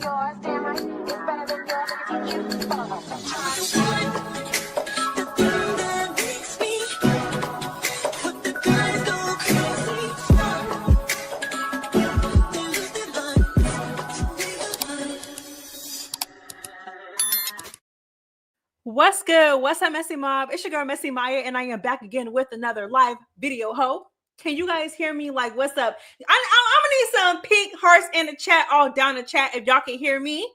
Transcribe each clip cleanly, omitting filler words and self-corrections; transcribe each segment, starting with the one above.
yours. Damn right, it's better than yours. I can teach you. What's good? What's up, Messy Mob? It's your girl, Messy Maya, and I am back again with another live video. Can you guys hear me? Like, what's up? I'm gonna need some pink hearts in the chat, all down the chat, if y'all can hear me.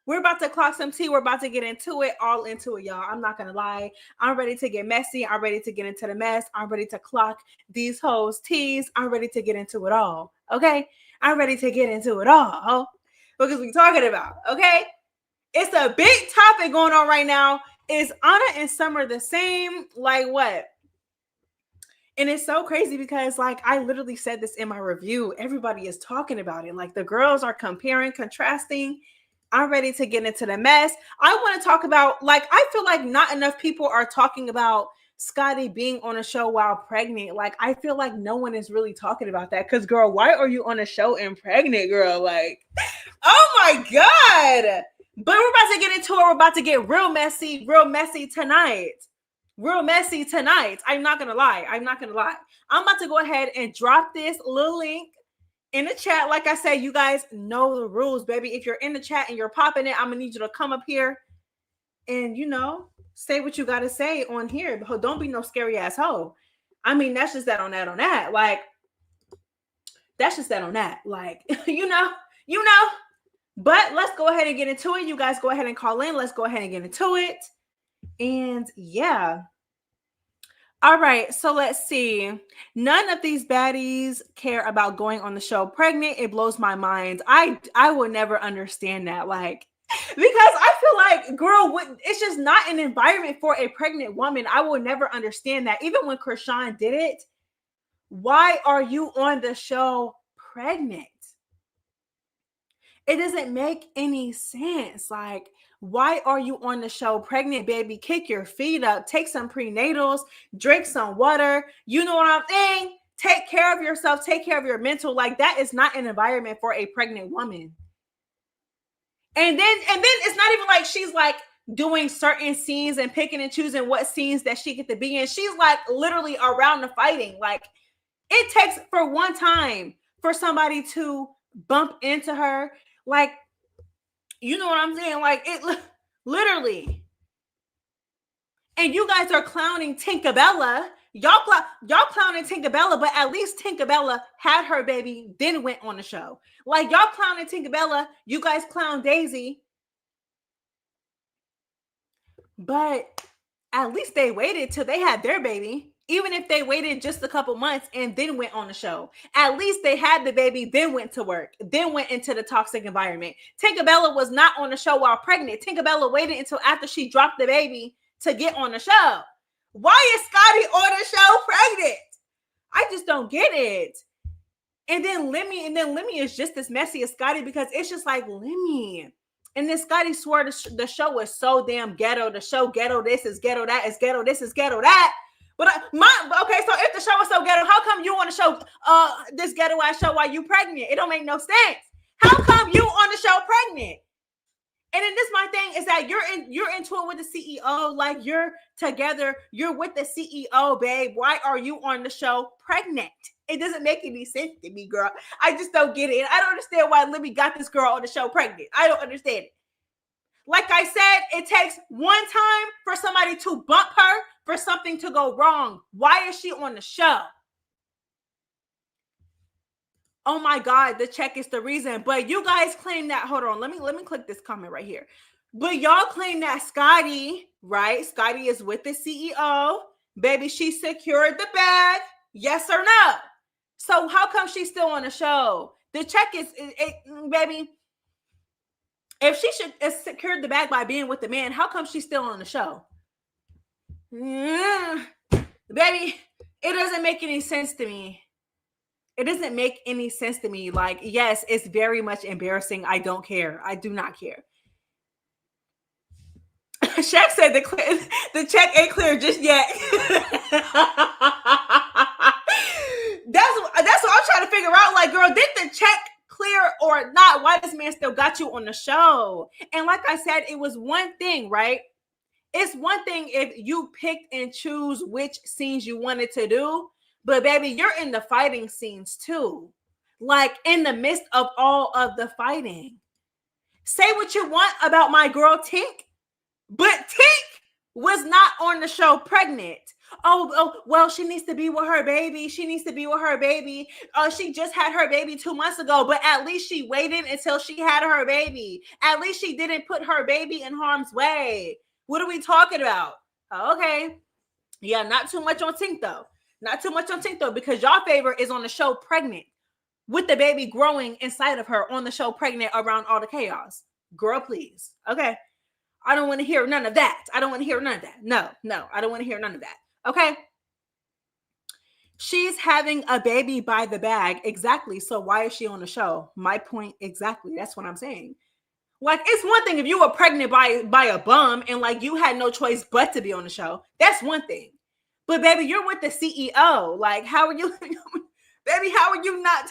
We're about to clock some tea. We're about to get into it, all into it, y'all. I'm not gonna lie. I'm ready to get messy. I'm ready to get into the mess. I'm ready to clock these hoes' teas. I'm ready to get into it all, okay? I'm ready to get into it all, because we're talking about, okay? It's a big topic going on right now. Is Ahna and Summer the same? Like what? And it's so crazy because like I literally said this in my review. Everybody is talking about it. Like the girls are comparing, contrasting. I'm ready to get into the mess. I want to talk about, like, I feel like not enough people are talking about Scotty being on a show while pregnant. Like, I feel like no one is really talking about that. Because, girl, why are you on a show and pregnant, girl? Like, oh my God. But we're about to get into it. We're about to get real messy tonight. Real messy tonight. I'm not going to lie. I'm about to go ahead and drop this little link in the chat. Like I said, you guys know the rules, baby. If you're in the chat and you're popping it, I'm going to need you to come up here and, say what you got to say on here. But don't be no scary ass hoe. I mean, that's just that on that. Like, that's just that on that. Like, you know. But let's go ahead and get into it. You guys go ahead and call in. Let's go ahead and get into it. And yeah. All right. So let's see. None of these baddies care about going on the show pregnant. It blows my mind. I will never understand that. Like, because I feel like, girl, it's just not an environment for a pregnant woman. I will never understand that. Even when Krishan did it, why are you on the show pregnant? It doesn't make any sense. Like, why are you on the show pregnant, baby? Kick your feet up, take some prenatals, drink some water. You know what I'm saying? Take care of yourself, take care of your mental. Like, that is not an environment for a pregnant woman. And then it's not even like she's like doing certain scenes and picking and choosing what scenes that she get to be in. She's like literally around the fighting. Like, it takes for one time for somebody to bump into her. Like, you know what I'm saying? Like, it literally. And you guys are clowning Tinkerbella. Y'all clowning Tinkerbella, but at least Tinkerbella had her baby, then went on the show. Like, y'all clowning Tinkerbella. You guys clown Daisy. But at least they waited till they had their baby. Even if they waited just a couple months and then went on the show, at least they had the baby, then went to work, then went into the toxic environment. Tinkerbella was not on the show while pregnant. Tinkerbella waited until after she dropped the baby to get on the show. Why is Scotty on the show pregnant? I just don't get it. And then Lemmy is just as messy as Scotty, because it's just like Lemmy. And then Scotty swore the show was so damn ghetto. The show ghetto, this is ghetto, that is ghetto, this is ghetto, that. But okay, so if the show was so ghetto, how come you on the show, this ghetto ass show while you pregnant? It don't make no sense. How come you on the show pregnant? And then this my thing is that you're into it with the CEO, like you're together, you're with the CEO, babe. Why are you on the show pregnant? It doesn't make any sense to me, girl. I just don't get it. And I don't understand why Libby got this girl on the show pregnant. I don't understand it. Like I said, it takes one time for somebody to bump her for something to go wrong. Why is she on the show? Oh my God, the check is the reason. But you guys claim that, hold on, let me click this comment right here. But y'all claim that Scotty, right? Scotty is with the CEO. Baby, she secured the bag. Yes or no? So how come she's still on the show? The check is, baby, if she should have secured the bag by being with the man, how come she's still on the show? Baby, it doesn't make any sense to me. It doesn't make any sense to me. Like, yes, it's very much embarrassing. I don't care. I do not care. Shaq said the check ain't clear just yet. That's what I'm trying to figure out. Like, girl, did the check clear or not, why this man still got you on the show? And like I said, it was one thing, right? It's one thing if you picked and choose which scenes you wanted to do, but baby, you're in the fighting scenes too. Like in the midst of all of the fighting. Say what you want about my girl Tink, but Tink was not on the show pregnant. Oh, well, she needs to be with her baby. She needs to be with her baby. She just had her baby 2 months ago, but at least she waited until she had her baby. At least she didn't put her baby in harm's way. What are we talking about? Okay. Yeah, not too much on Tink though. Not too much on Tink though, because y'all favorite is on the show pregnant with the baby growing inside of her on the show pregnant around all the chaos. Girl, please. Okay. I don't want to hear none of that. I don't want to hear none of that. No, I don't want to hear none of that. Okay. She's having a baby by the bag. Exactly. So why is she on the show? My point exactly. That's what I'm saying. Like, it's one thing if you were pregnant by a bum and like you had no choice but to be on the show. That's one thing. But baby, you're with the CEO. Like, how are you? Baby, how are you not?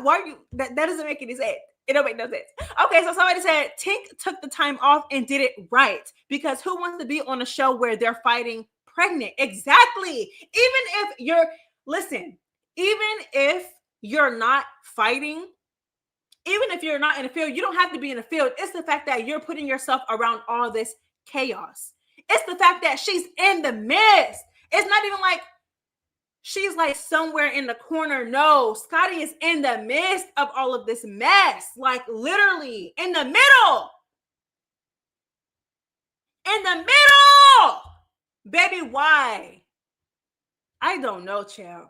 Why are you? That doesn't make any sense. It don't make no sense. Okay, so somebody said Tink took the time off and did it right, because who wants to be on a show where they're fighting pregnant? Exactly. Even if you're not fighting, even if you're not in the field, you don't have to be in the field. It's the fact that you're putting yourself around all this chaos. It's the fact that she's in the midst. It's not even like she's like somewhere in the corner. No, Scotty is in the midst of all of this mess. Like literally in the middle. In the middle. Baby, why? I don't know, child.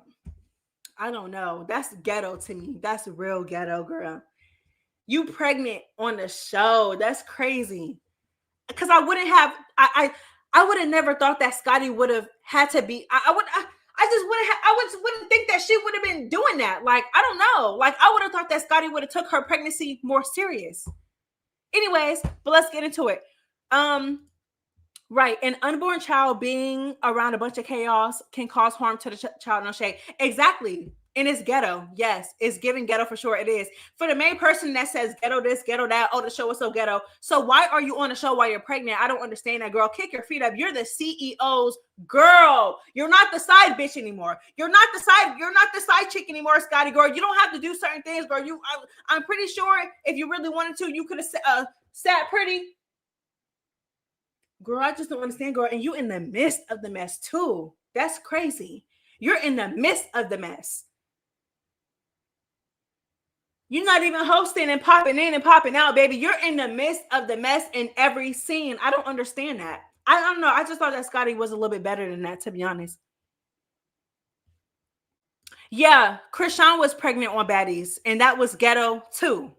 I don't know. That's ghetto to me. That's real ghetto, girl. You pregnant on the show. That's crazy. Because I would have never thought that Scotty would have had to be. I wouldn't think that she would have been doing that. Like, I don't know. Like, I would have thought that Scotty would have took her pregnancy more serious. Anyways, but let's get into it. Right. An unborn child being around a bunch of chaos can cause harm to the child, no shade. Exactly. And it's ghetto. Yes, it's giving ghetto for sure. It is. For the main person that says ghetto this, ghetto that, oh, the show is so ghetto. So why are you on the show while you're pregnant? I don't understand that, girl. Kick your feet up. You're the CEO's girl. You're not the side bitch anymore. You're not the side chick anymore, Scotty, girl. You don't have to do certain things, girl. I'm pretty sure if you really wanted to, you could have sat pretty. Girl, I just don't understand, girl. And you in the midst of the mess too. That's crazy. You're in the midst of the mess. You're not even hosting and popping in and popping out, baby. You're in the midst of the mess in every scene. I don't understand that. I don't know. I just thought that Scotty was a little bit better than that, to be honest. Yeah, Krishan was pregnant on Baddies, and that was ghetto too.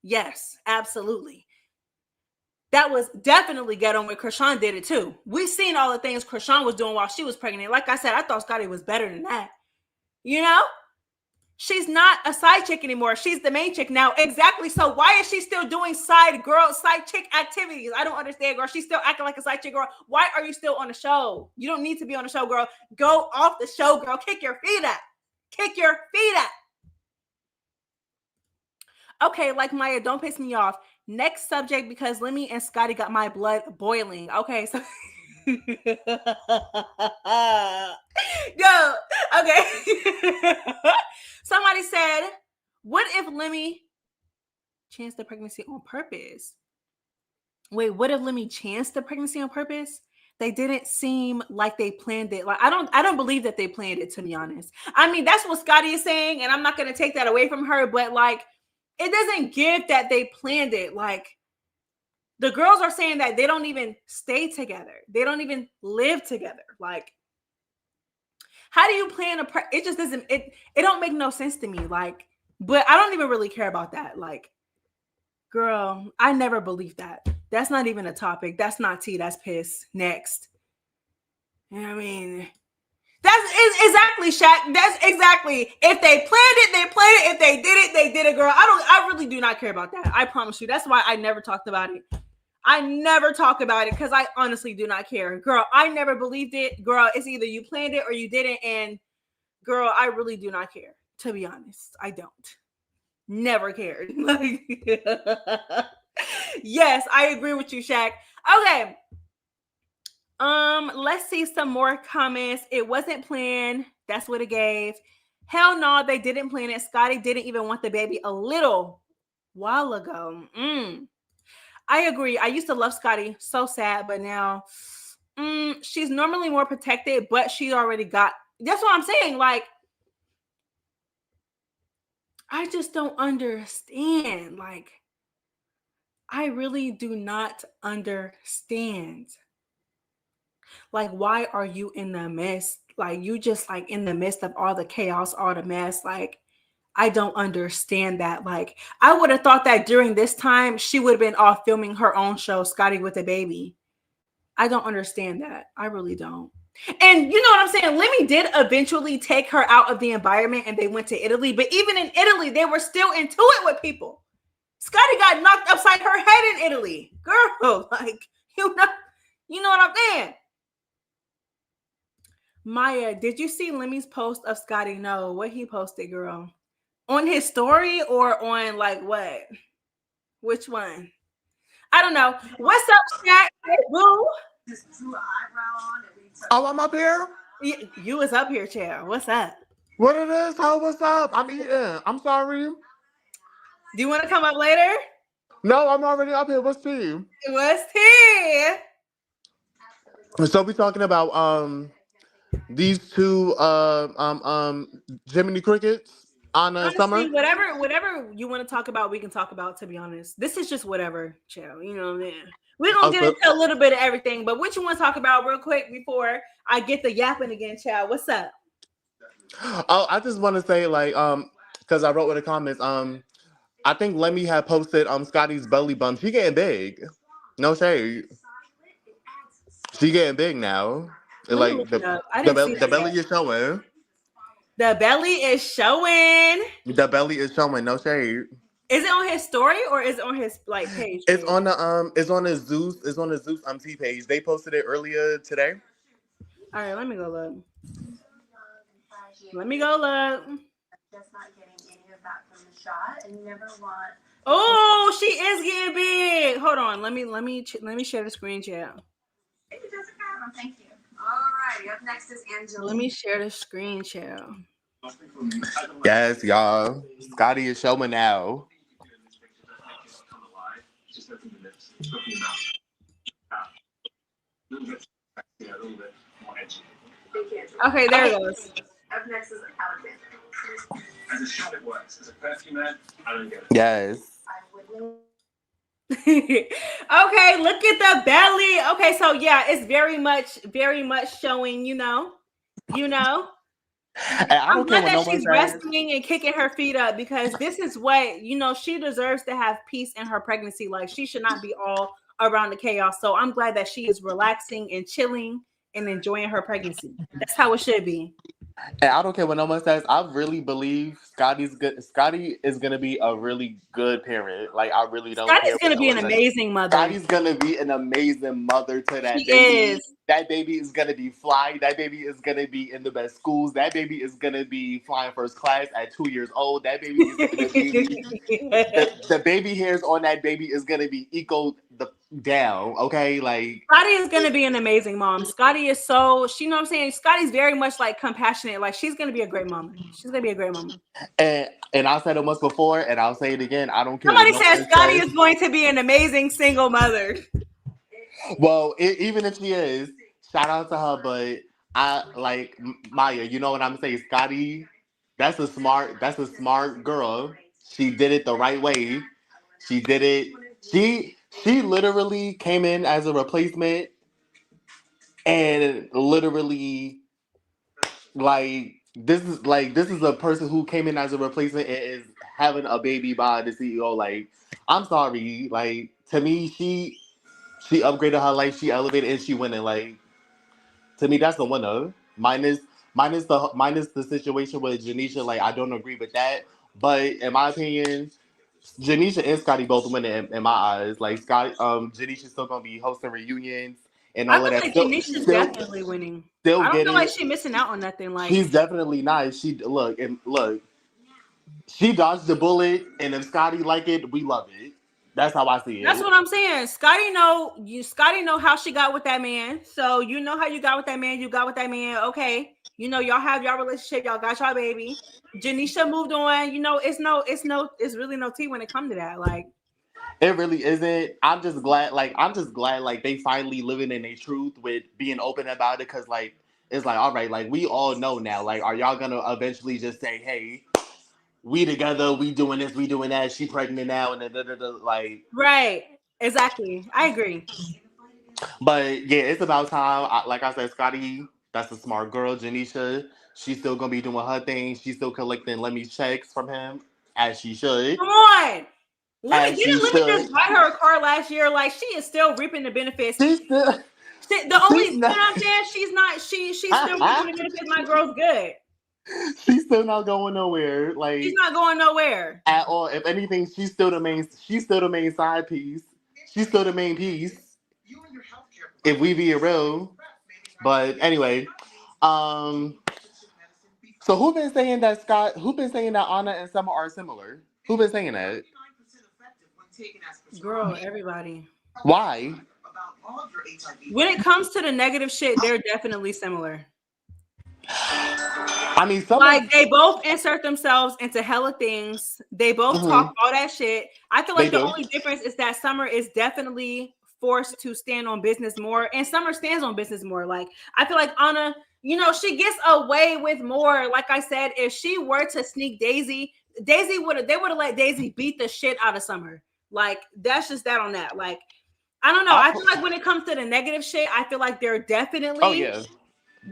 Yes, absolutely. That was definitely ghetto when Krishan did it too. We've seen all the things Krishan was doing while she was pregnant. Like I said, I thought Scotty was better than that. You know? She's not a side chick anymore. She's the main chick now. Exactly. So why is she still doing side chick activities? I don't understand, girl. She's still acting like a side chick, girl. Why are you still on the show? You don't need to be on the show, girl. Go off the show, girl. Kick your feet up. Kick your feet up. Okay, like Maya, don't piss me off. Next subject, because Lemmy and Scotty got my blood boiling. Okay, so no, okay. Somebody said, what if Lemmy chanced the pregnancy on purpose? Wait, what if Lemmy chanced the pregnancy on purpose? They didn't seem like they planned it. Like, I don't believe that they planned it, to be honest. I mean, that's what Scotty is saying, and I'm not going to take that away from her, but like, it doesn't give that they planned it. Like, the girls are saying that they don't even stay together. They don't even live together. Like, how do you plan it just doesn't, it don't make no sense to me. Like, but I don't even really care about that. Like, girl, I never believed that. That's not even a topic. That's not tea. That's piss. Next. You know what I mean? That's exactly, Shaq. That's exactly. If they planned it, they planned it. If they did it, they did it, girl. I really do not care about that. I promise you. That's why I never talked about it. I never talk about it because I honestly do not care. Girl, I never believed it. Girl, it's either you planned it or you didn't. And girl, I really do not care. To be honest, I don't. Never cared. Like, yes, I agree with you, Shaq. Okay. Let's see some more comments. It wasn't planned. That's what it gave. Hell no, they didn't plan it. Scotty didn't even want the baby a little while ago. I agree. I used to love Scotty. So sad, but now she's normally more protected, but she already got. That's what I'm saying. Like, I just don't understand. Like, I really do not understand. Like, why are you in the midst? Like, you just like in the midst of all the chaos, all the mess. Like, I don't understand that. Like, I would have thought that during this time, she would have been off filming her own show, Scotty with a Baby. I don't understand that. I really don't. And you know what I'm saying? Lemmy did eventually take her out of the environment and they went to Italy. But even in Italy, they were still into it with people. Scotty got knocked upside her head in Italy. Girl, like, you know what I'm saying? Maya, did you see Lemmy's post of Scotty? No, what he posted, girl? On his story or on like what? Which one? I don't know. What's up, Shaq? Hey, boo. Oh, I'm up here? You was up here, chair. What's up? What it is? How what's up? I'm eating. I'm sorry. Do you want to come up later? No, I'm already up here. What's tea? What's tea? So we talking about these two Jiminy Crickets, Anna and Summer. Honestly, whatever you want to talk about, we can talk about. To be honest, this is just whatever, chill. You know what I mean? We're gonna get into a little bit of everything, but what you want to talk about real quick before I get the yapping again, child? What's up? Oh, I just want to say like because I wrote in the comments I think Lemmy had posted Scotty's belly bump. She getting big. No shade. She getting big now. Like the belly is showing. The belly is showing. The belly is showing. No shade. Is it on his story or is it on his like page? It's on the it's on his Zeus T page. They posted it earlier today. All right, let me go look. Let me go look. Just not getting any of that from the shot and never want. Oh, she is getting big. Hold on. Let me share the screen chat. Thank you. All right. Up next is Angela. Let me share the screen chat. Yes, y'all. Scotty is showing now. Okay, there it goes. Up next is Alexander. As a shot, it works. As a perfume man, I don't get it. Yes. Okay, look at the belly. Okay, so yeah, it's very much showing, you know. I'm glad that she's resting and kicking her feet up because this is what, you know, she deserves to have peace in her pregnancy. Like, she should not be all around the chaos. So I'm glad that she is relaxing and chilling and enjoying her pregnancy. That's how it should be. And I don't care what no one says. I really believe Scotty is gonna be a really good parent. Like, I really don't. Scotty's gonna be an amazing mother. Scotty's gonna be an amazing mother to that she baby. Is. That baby is gonna be fly. That baby is gonna be in the best schools. That baby is gonna be flying first class at 2 years old. That baby is gonna be the baby hairs on that baby is gonna be down. Okay, like Scotty is gonna be an amazing mom. Scotty is you know what I'm saying? Scotty's very much like compassionate. Like, she's gonna be a great mom. She's gonna be a great mom. And I said it once before, and I'll say it again. I don't care. Somebody said Scotty is going to be an amazing single mother. Well, even if she is, shout out to her. But I like Maya. You know what I'm saying? Scotty, that's a smart girl. She did it the right way. She did it. She literally came in as a replacement, and literally, this is a person who came in as a replacement and is having a baby by the CEO. Like, I'm sorry. Like, to me, she upgraded her life. She elevated and she winning. Like, to me, that's the winner. Minus the situation with Janisha. Like, I don't agree with that. But in my opinion, Janisha and Scotty both winning in my eyes. Like, Janisha's still gonna be hosting reunions and all of that. Janisha's definitely winning. I don't feel like she's missing out on nothing. Like, she's definitely not. Look. She dodged the bullet, and if Scotty like it, we love it. That's how I see That's it. what I'm saying. Scotty know how she got with that man. So you know how you got with that man. You got with that man. Okay. You know, y'all have y'all relationship. Y'all got y'all baby. Janisha moved on. You know, it's really no tea when it comes to that. Like, It really isn't. I'm just glad, like, they finally living in their truth with being open about it. Cause, like, it's like, all right, like, we all know now. Like, are y'all gonna eventually just say, hey, we together, we doing this, we doing that, she pregnant now, and like. right. Exactly. I agree. But yeah, it's about time. Like I said, Scotty, that's a smart girl. Janisha, she's still gonna be doing her thing. She's still collecting Lemmy checks from him, as she should. Come on. As she Let me should. just buy her a car last year. Like, she is still reaping the benefits. She's still. The only, She's you know not. what I'm saying? She's still reaping the benefits. My girl's good. She's still not going nowhere. She's Like, not going nowhere. at all. If anything, she's still the main. She's still the main side piece. She's still the main piece. If we be real. But anyway, um. So who been saying that Who been saying that Anna and Summer are similar? Who been saying that? Girl, everybody. Why? When it comes to the negative shit, they're definitely similar. I mean, Summer. Like, they both insert themselves into hella things. They both talk all that shit. I feel like the only difference is that Summer is definitely forced to stand on business more, and Summer stands on business more. Like, I feel like Anna, you know, she gets away with more. Like I said, if she were to sneak Daisy would have let Daisy beat the shit out of Summer. Like, that's just that on that. Like, I don't know. I feel like when it comes to the negative shit, I feel like they're definitely. Oh yeah.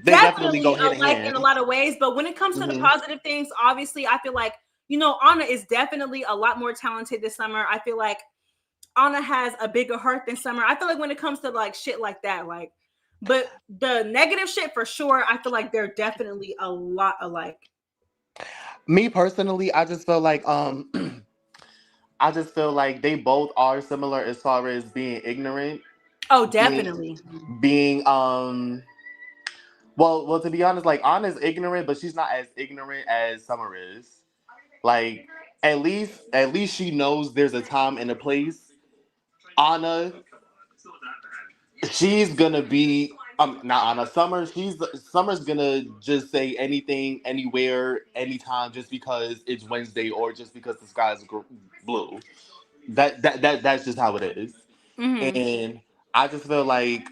They definitely go hand in alike hand in a lot of ways. But when it comes to the positive things, obviously, I feel like, you know, Anna is definitely a lot more talented this Summer. I feel like Anna has a bigger heart than Summer. I feel like when it comes to like shit like that, like, but the negative shit for sure, I feel like they're definitely a lot alike. Me personally, I just feel like I just feel like they both are similar as far as being ignorant. Oh, definitely. Being well, to be honest, like Anna's ignorant, but she's not as ignorant as Summer is. Like, at least she knows there's a time and a place. Anna, she's gonna be not Anna. Summer's gonna just say anything, anywhere, anytime, just because it's Wednesday or just because the sky is blue. That's just how it is. And I just feel like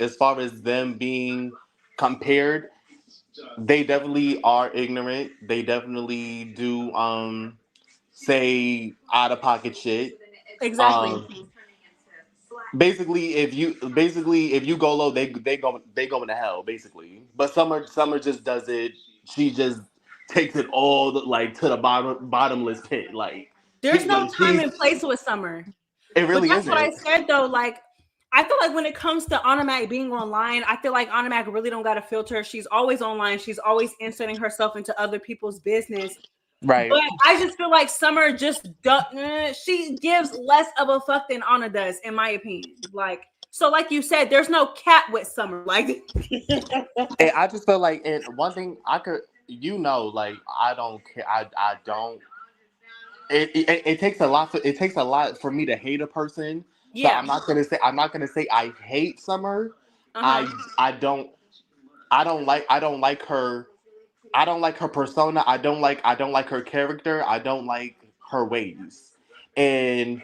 as far as them being compared, they definitely are ignorant. They definitely do say out of pocket shit. Exactly. Basically, if you go low, they go into hell. Basically, but Summer just does it. She just takes it all like to the bottomless pit. Like, there's no time and place with Summer. It really but that's isn't. What I said though. Like, I feel like when it comes to Automatic being online, I feel like Automatic really don't got a filter. She's always online. She's always inserting herself into other people's business. Right. But I just feel like Summer just she gives less of a fuck than Anna does, in my opinion. Like, so like you said, there's no cat with Summer. Like, and I just feel like, and one thing I could, like, I don't care. I don't. It takes a lot. It takes a lot for me to hate a person. Yeah. So I'm not gonna say I hate Summer. I don't like her. I don't like her persona. I don't like her character. I don't like her ways. And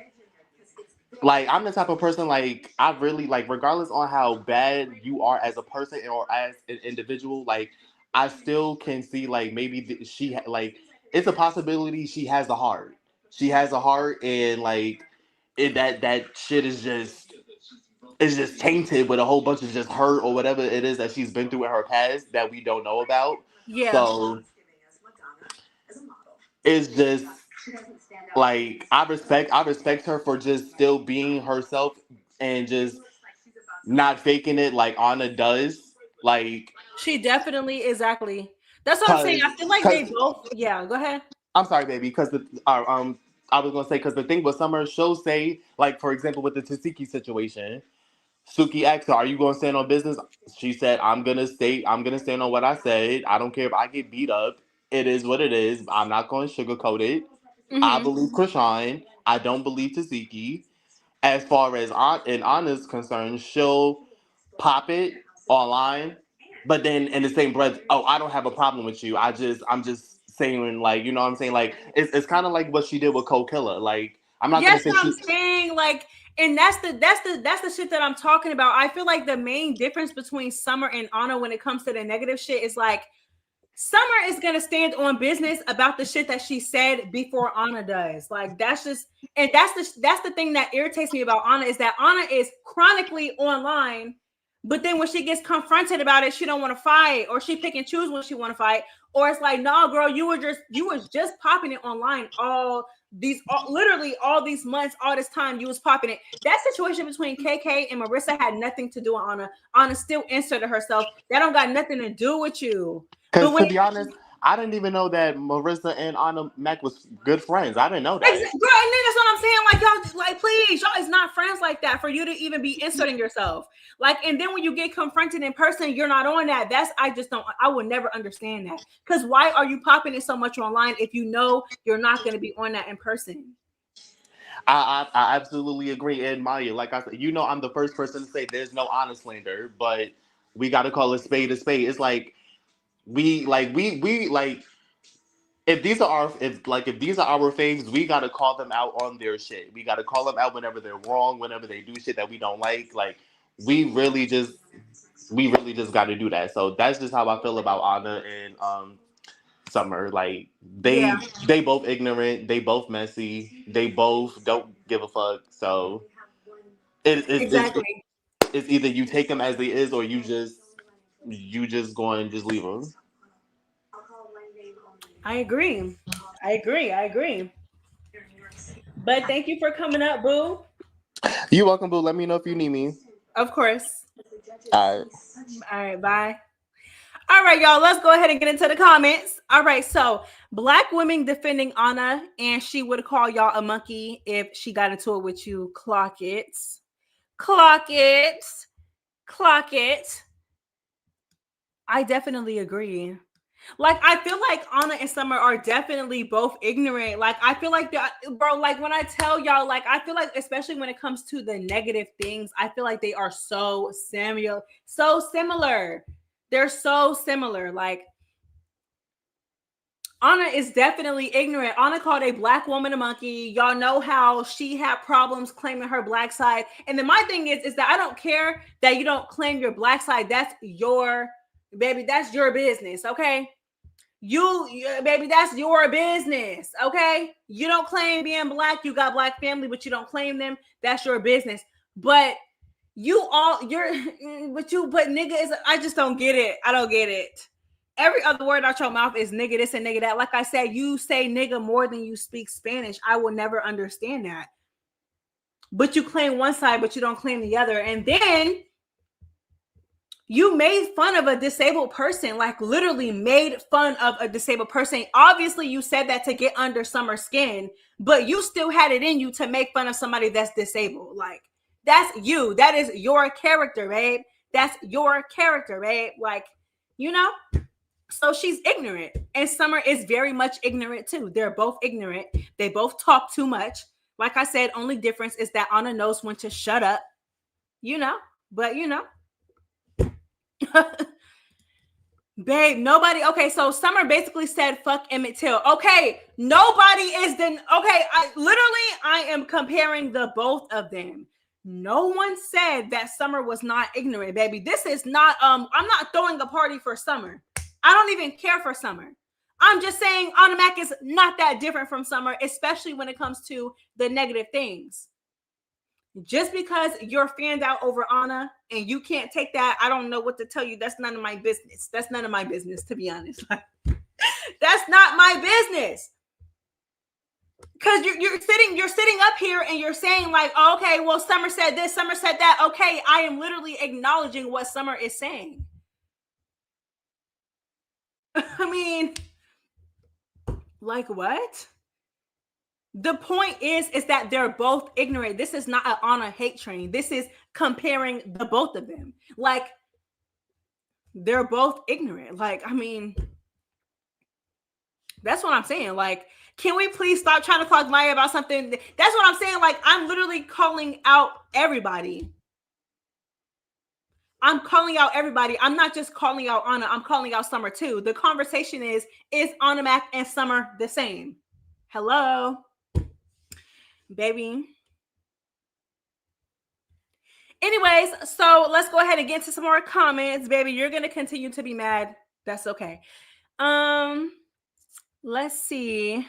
like, I'm the type of person, like, I really, like, regardless on how bad you are as a person or as an individual, like, I still can see, like, maybe like, it's a possibility she has a heart. She has a heart, and like, that shit is just tainted with a whole bunch of just hurt or whatever it is that she's been through in her past that we don't know about. Yeah. So it's just like, I respect her for just still being herself and just not faking it like Anna does. Like, she definitely, exactly. That's what I'm saying. I feel like they both. Yeah, go ahead. I'm sorry, baby, because I was gonna say, because the thing with Summer, she'll say, like, for example, with the Tasiki situation, Suki asked her, "Are you gonna stand on business?" She said, "I'm gonna stand on what I said. I don't care if I get beat up. it is what it is. I'm not going to sugarcoat it. I Mm-hmm. believe Krishan. I don't believe Taziki. As far as Anna's concerned, she'll pop it online, but then in the same breath, oh, I don't have a problem with you. I'm just saying, like, you know what I'm saying? Like, it's kind of like what she did with Cole Killer. Like, I'm not gonna Yes, say what I'm she. saying, like, and that's the shit that I'm talking about. I feel like the main difference between Summer and Anna when it comes to the negative shit is like Summer is gonna stand on business about the shit that she said before Anna does. Like that's just, and that's the thing that irritates me about Anna is that Anna is chronically online, but then when she gets confronted about it, she don't want to fight, or she pick and choose when she want to fight, or it's like, no, girl, you was just popping it online literally all these months, all this time you was popping it. That situation between KK and Marissa had nothing to do with Anna. Anna still inserted herself. That don't got nothing to do with you. But Because when to be honest, I didn't even know that Marissa and Anna Mac was good friends. I didn't know girl, that. and then that's what I'm saying. Like y'all, like please, y'all is not friends like that for you to even be inserting yourself. Like, and then when you get confronted in person, you're not on that. I just don't. I will never understand that. Because why are you popping it so much online if you know you're not going to be on that in person? I absolutely agree. And Maya, like I said, I'm the first person to say there's no honest slander, but we got to call a spade a spade. It's like we like if these are our faves, we gotta call them out on their shit. We gotta call them out whenever they're wrong, whenever they do shit that we don't like. Like we really just gotta do that. So that's just how I feel about Anna and Summer. Like Yeah, they both ignorant, they both messy, they both don't give a fuck. So exactly. it's either you take them as they is, or you just go and just leave them. I agree. I agree. I agree. But thank you for coming up, boo. You welcome, boo. Let me know if you need me. Of course. All right. All right. Bye. All right, y'all. Let's go ahead and get into the comments. All right. So, black women defending Anna, and she would call y'all a monkey if she got into it with you. Clock it. Clock it. Clock it. I definitely agree. Like, I feel like Anna and Summer are definitely both ignorant. Like, I feel like, bro, like when I tell y'all, like, I feel like, especially when it comes to the negative things, I feel like they are so similar. They're so similar. Like, Anna is definitely ignorant. Anna called a black woman a monkey. Y'all know how she had problems claiming her black side. And then my thing is that I don't care that you don't claim your black side. That's your, baby, that's your business, okay? Baby, that's your business, okay? You don't claim being black. You got black family, but you don't claim them. That's your business. But but nigga is, I just don't get it. I don't get it. Every other word out your mouth is nigga this and nigga that. Like I said, you say nigga more than you speak Spanish. I will never understand that. But you claim one side, but you don't claim the other. And then you made fun of a disabled person, like literally made fun of a disabled person. Obviously, you said that to get under Summer's skin, but you still had it in you to make fun of somebody that's disabled. Like, that's you. That is your character, babe. That's your character, babe. Like, you know? So she's ignorant. And Summer is very much ignorant too. They're both ignorant. They both talk too much. Like I said, only difference is that Anna knows when to shut up, you know? But, you know. Babe, nobody. Okay, so Summer basically said fuck Emmett Till. Okay, nobody is the okay. I am comparing the both of them. No one said that Summer was not ignorant, baby. This is not I'm not throwing a party for Summer. I don't even care for Summer. I'm just saying Anna Mac is not that different from Summer, especially when it comes to the negative things. Just because you're fanned out over Anna and you can't take that, I don't know what to tell you. That's none of my business. That's none of my business, to be honest. That's not my business. Because you're sitting up here and you're saying like, oh, okay, well, Summer said this, Summer said that. Okay, I am literally acknowledging what Summer is saying. I mean, like what? The point is that they're both ignorant. This is not an Anna hate train. This is comparing the both of them. Like, they're both ignorant. Like, I mean, That's what I'm saying. Like, can we please stop trying to clock Maya about something? That's what I'm saying. Like, I'm literally calling out everybody. I'm calling out everybody. I'm not just calling out Ahna. I'm calling out Summer too. The conversation is Ahna Mac and Summer the same? Hello, baby. Anyways, so let's go ahead and get to some more comments, baby. You're gonna continue to be mad. That's okay. Let's see.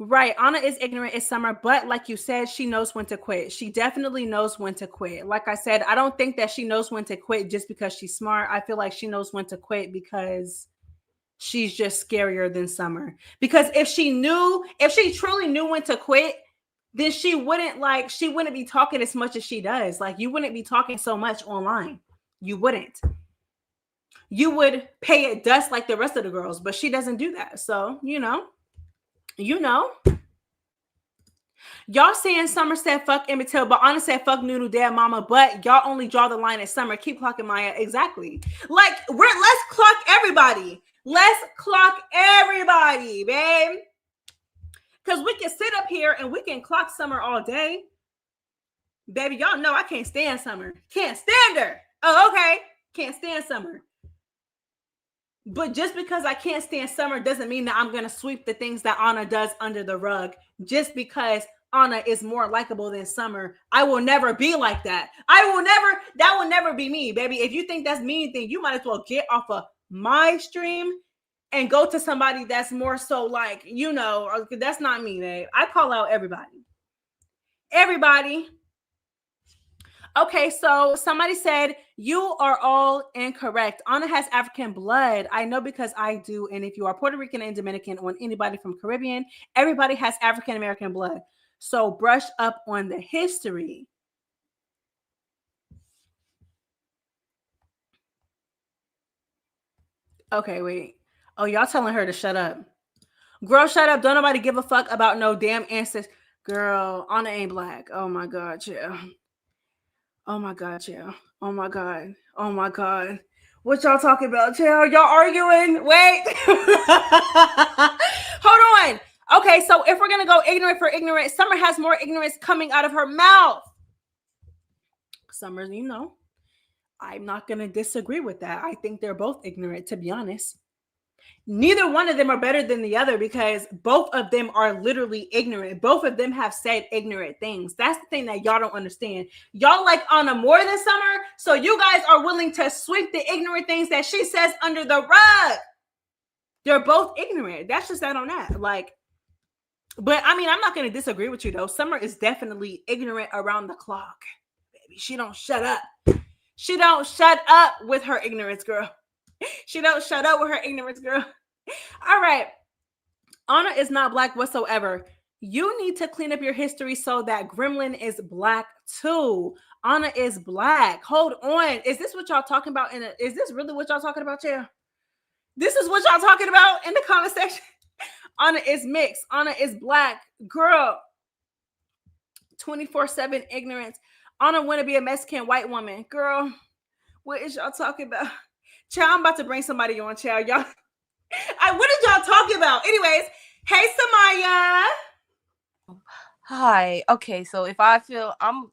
Right, Ahna is ignorant as Summer, but like you said, she knows when to quit. She definitely knows when to quit. Like I said, I don't think that she knows when to quit just because she's smart. I feel like she knows when to quit because she's just scarier than Summer. Because if she truly knew when to quit, then she wouldn't be talking as much as she does. Like, you wouldn't be talking so much online. You wouldn't. You would pay it dust like the rest of the girls, but she doesn't do that. So, y'all saying Summer said fuck Emmett Till, but Ahna said fuck Nunu dad mama, but y'all only draw the line at Summer. Keep clocking Maya. Exactly. Like, let's clock everybody. Let's clock everybody, babe. Because we can sit up here and we can clock Summer all day. Baby, y'all know I can't stand Summer. Can't stand her. Oh, okay. Can't stand Summer. But just because I can't stand Summer doesn't mean that I'm going to sweep the things that Ahna does under the rug. Just because Ahna is more likable than Summer, I will never be like that. That will never be me, baby. If you think that's me, then you might as well get off of my stream and go to somebody that's more so like, that's not me, babe. I call out everybody. Everybody. Okay, so somebody said, you are all incorrect. Ahna has African blood. I know because I do. And if you are Puerto Rican and Dominican or anybody from Caribbean, everybody has African American blood. So brush up on the history. Okay, wait. Oh, y'all telling her to shut up. Girl, shut up. Don't nobody give a fuck about no damn ancestors. Girl, Ahna ain't black. Oh my God, yeah. Oh my God, yeah. Oh my God. Oh my God. What y'all talking about, child? Y'all arguing? Wait. Hold on. Okay, so if we're gonna go ignorant for ignorant, Summer has more ignorance coming out of her mouth. Summer, I'm not gonna disagree with that. I think they're both ignorant, to be honest. Neither one of them are better than the other because both of them are literally ignorant. Both of them have said ignorant things. That's the thing that y'all don't understand. Y'all like Ahna more than Summer, so you guys are willing to sweep the ignorant things that she says under the rug. They're both ignorant. That's just that on that. Like, but I mean, I'm not going to disagree with you though. Summer is definitely ignorant around the clock. Baby, she don't shut up. She don't shut up with her ignorance, girl. She don't shut up with her ignorance, girl. All right. Ahna is not black whatsoever. You need to clean up your history so that Gremlin is black too. Ahna is black. Hold on. Is this what y'all talking about? Is this really what y'all talking about, yeah? This is what y'all talking about in the comment section? Ahna is mixed. Ahna is black. Girl. 24/7 ignorance. Ahna want to be a Mexican white woman. Girl, what is y'all talking about? Child, I'm about to bring somebody on, child. Y'all, what did y'all talk about? Anyways, hey, Samaya. Hi. Okay, so if I feel I'm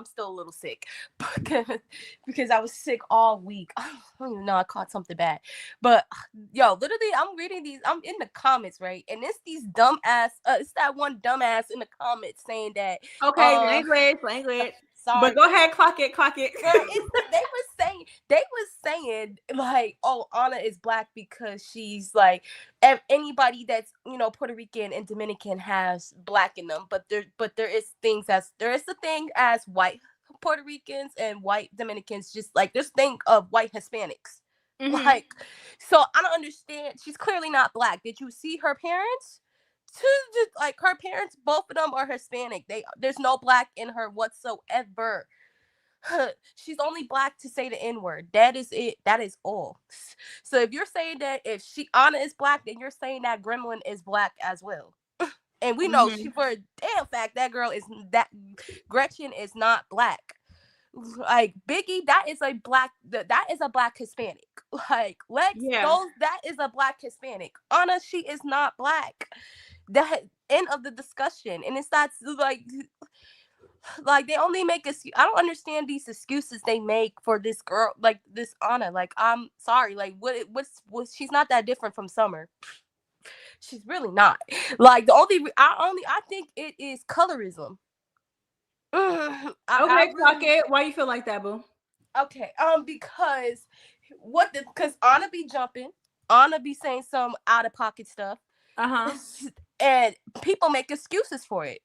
still a little sick because I was sick all week. I don't even know, I caught something bad. But yo, literally, I'm reading these. I'm in the comments, right? And it's these dumbass. It's that one dumbass in the comments saying that. Okay, language. Sorry. But go ahead, clock it. They were saying like, oh, Ahna is black because she's like, anybody that's Puerto Rican and Dominican has black in them, but there is the thing as white Puerto Ricans and white Dominicans, just like this thing of white Hispanics. Mm-hmm. Like, so I don't understand. She's clearly not black. Did you see her parents? Like, her parents, both of them are Hispanic. There's no black in her whatsoever. She's only black to say the N-word. That is it. That is all. So if you're saying that if Ahna is black, then you're saying that Gremlin is black as well. And we know for a damn fact that Gretchen is not black. Like Biggie, that is a black Hispanic. Like Lex, Yeah. that is a black Hispanic. Anna, she is not black. That end of the discussion. And it's not like they only make I don't understand these excuses they make for this girl, like this Anna. Like, I'm sorry, like what's she's not that different from Summer. She's really not. Like I think it is colorism. Okay, really, it. Why you feel like that, boo? okay, because because Anna be jumping, Anna be saying some out of pocket stuff, and people make excuses for it.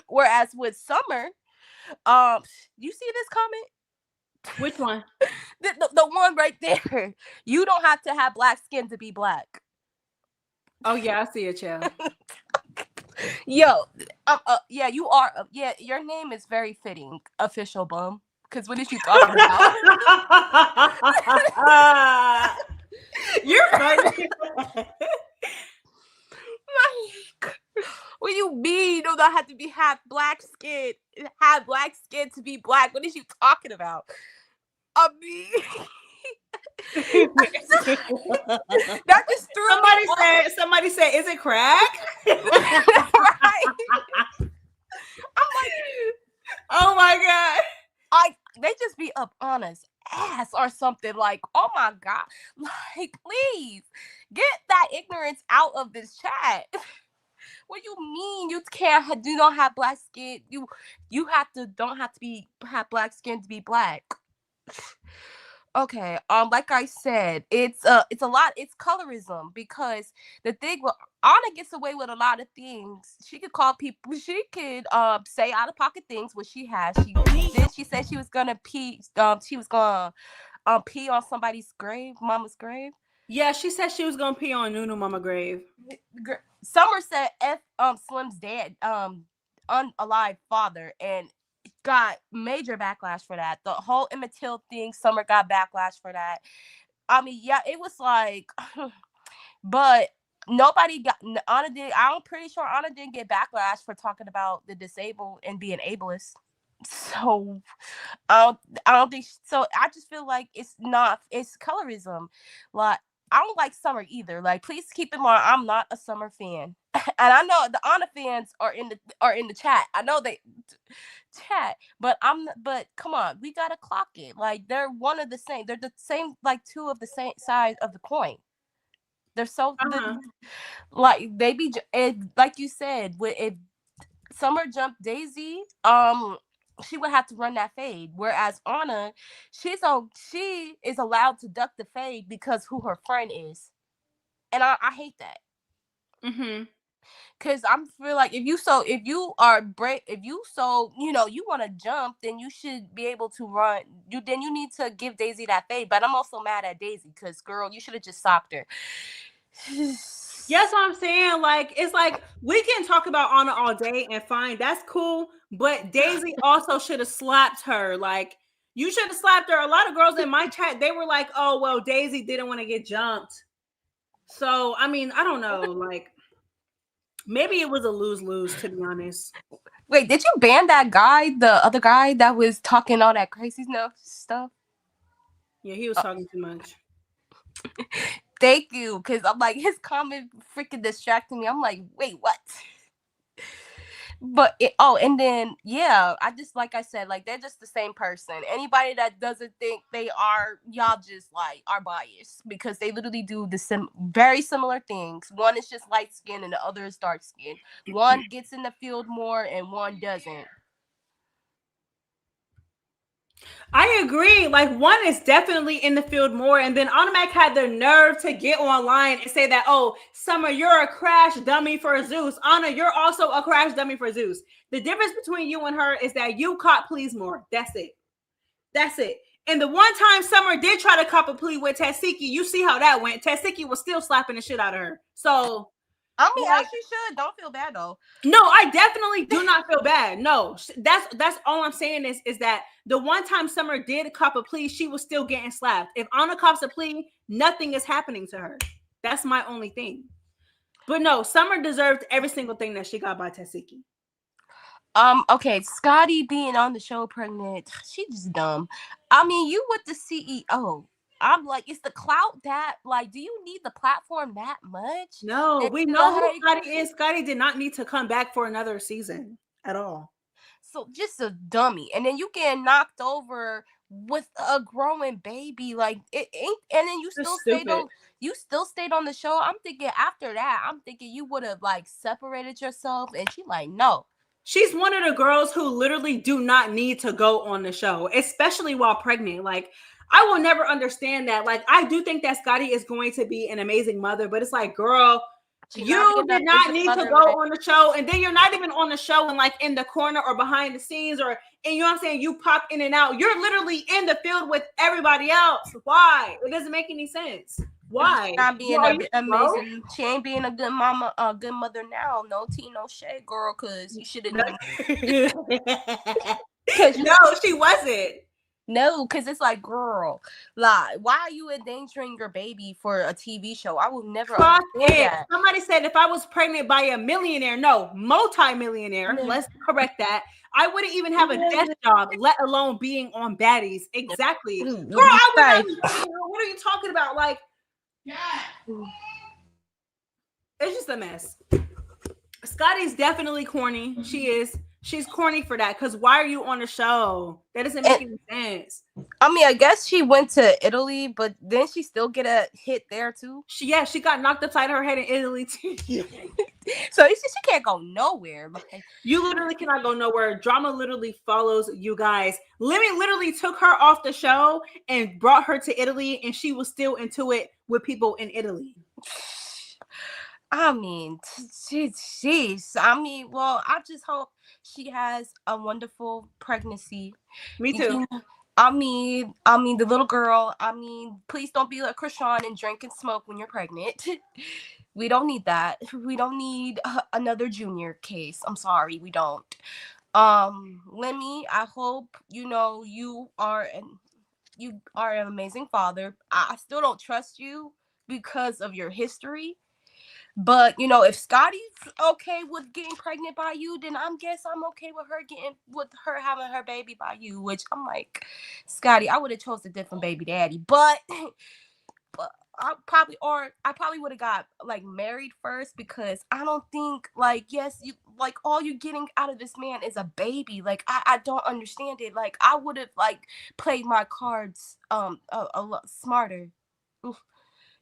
Whereas with Summer, you see this comment? Which one? The one right there. You don't have to have black skin to be black. Oh yeah, I see it, child. Yo, yeah, you are. Yeah, your name is very fitting, official bum. Because what is you talking about? You're funny. Like, what do you mean? You don't have to have black skin. Have black skin to be black. What is you talking about? I mean, that just threw somebody said, is it crack? Right. I'm like, oh my god. They just be up on his ass or something. Like, oh my god. Like, please get that ignorance out of this chat. What do you mean you don't have black skin? You don't have to have black skin to be black. Okay, like I said, it's a lot. It's colorism, because the thing with Anna gets away with a lot of things. She could call people. She could say out of pocket things, which she has. She said she was gonna pee. She was gonna pee on somebody's grave, mama's grave. Yeah, she said she was gonna pee on Nunu mama grave. Summer said Slim's dad, unalive father, and got major backlash for that. The whole Emmett Till thing, Summer got backlash for that. I mean, yeah, it was like, but nobody got Anna did. I'm pretty sure Anna didn't get backlash for talking about the disabled and being ableist. So I don't think so. I just feel like it's colorism. Like, I don't like Summer either. Like, please keep in mind, I'm not a Summer fan. And I know the Anna fans are in the chat. I know they chat, but come on, we gotta clock it. Like, they're one of the same. They're the same, like two of the same side of the coin. They're so like they be like you said. If Summer jumped Daisy, she would have to run that fade. Whereas Anna, she is allowed to duck the fade because who her friend is, and I hate that. Cause I feel like if you are brave, if you want to jump, then you should be able to run. You need to give Daisy that fade. But I'm also mad at Daisy because, girl, you should have just socked her. Yes, what I'm saying. Like, it's like we can talk about Anna all day and fine, that's cool. But Daisy also should have slapped her. Like, you should have slapped her. A lot of girls in my chat, they were like, "Oh, well, Daisy didn't want to get jumped." So, I mean, I don't know. Like, maybe it was a lose-lose, to be honest. Wait, did you ban that guy, the other guy that was talking all that crazy stuff? Yeah, he was talking too much. Thank you, because I'm like, his comment freaking distracting me. I'm like, wait, what? But and then I just, like I said, like, they're just the same person. Anybody that doesn't think they are, y'all just like are biased, because they literally do the very similar things. One is just light skin and the other is dark skin. One gets in the field more and one doesn't. I agree. Like, one is definitely in the field more, and then Automatic had the nerve to get online and say that, "Oh, Summer, you're a crash dummy for Zeus. Anna, you're also a crash dummy for Zeus. The difference between you and her is that you caught pleas more. That's it. And the one time Summer did try to cop a plea with Tasiki, you see how that went. Tasiki was still slapping the shit out of her. So, I mean, as you should. Don't feel bad though. No, I definitely do not feel bad. No, that's all I'm saying is that the one time Summer did cop a plea, she was still getting slapped. If Anna cops a plea, nothing is happening to her. That's my only thing. But no, Summer deserved every single thing that she got by Tasiki. Okay, Scotty being on the show pregnant, she's just dumb. I mean, you with the CEO. I'm like, it's the clout that like, do you need the platform that much? No, That we you know who like, Scotty is. Scotty did not need to come back for another season at all. so just a dummy, and then you get knocked over with a growing baby, like it ain't, and then Just stupid. you still stayed on the show. I'm thinking after that, I'm thinking you would have like separated yourself, and she like, no. She's one of the girls who literally do not need to go on the show, especially while pregnant. Like, I will never understand that. Like, I do think that Scotty is going to be an amazing mother, but it's like, girl, She not you being an did not amazing need to mother, go man. on the show, and then you're not even on the show and like in the corner or behind the scenes, or and you know what I'm saying, you pop in and out. You're literally in the field with everybody else. Why? It doesn't make any sense. Why? Not being Are you slow? amazing. She ain't being a good mama, a good mother now. No tea, no shade, girl. Cause you should have. Cause No, she wasn't. no, cause it's like, girl, like, why are you endangering your baby for a TV show? I will never Clock understand it. that. Somebody said if I was pregnant by a millionaire, no, multi-millionaire, No. let's correct that. I wouldn't even have a desk job, let alone being on Baddies. Exactly. Girl, I would Right. not. What are you talking about? Like, it's just a mess. Scotty's definitely corny. She is. She's corny for that. Because why are you on the show? That doesn't make any sense. I mean, I guess she went to Italy, but then she still get a hit there too. She got knocked upside her head in Italy too. So it's just, she can't go nowhere. Like, you literally cannot go nowhere. Drama literally follows you guys. Lemmy literally took her off the show and brought her to Italy, and she was still into it with people in Italy. I mean, jeez. I mean, well, I just hope she has a wonderful pregnancy. Me too. I mean, the little girl. I mean, please don't be like Krishan and drink and smoke when you're pregnant. We don't need that. We don't need another junior case. I'm sorry, we don't. Lemmy, I hope you know you are an amazing father. I still don't trust you because of your history. But you know, if Scotty's okay with getting pregnant by you, then I'm okay with her having her baby by you. Which I'm like, Scotty, I would have chose a different baby daddy, but I probably would have got like married first, because I don't think like, yes, you like all you're getting out of this man is a baby. Like I don't understand it. Like I would have like played my cards a lot smarter. Oof.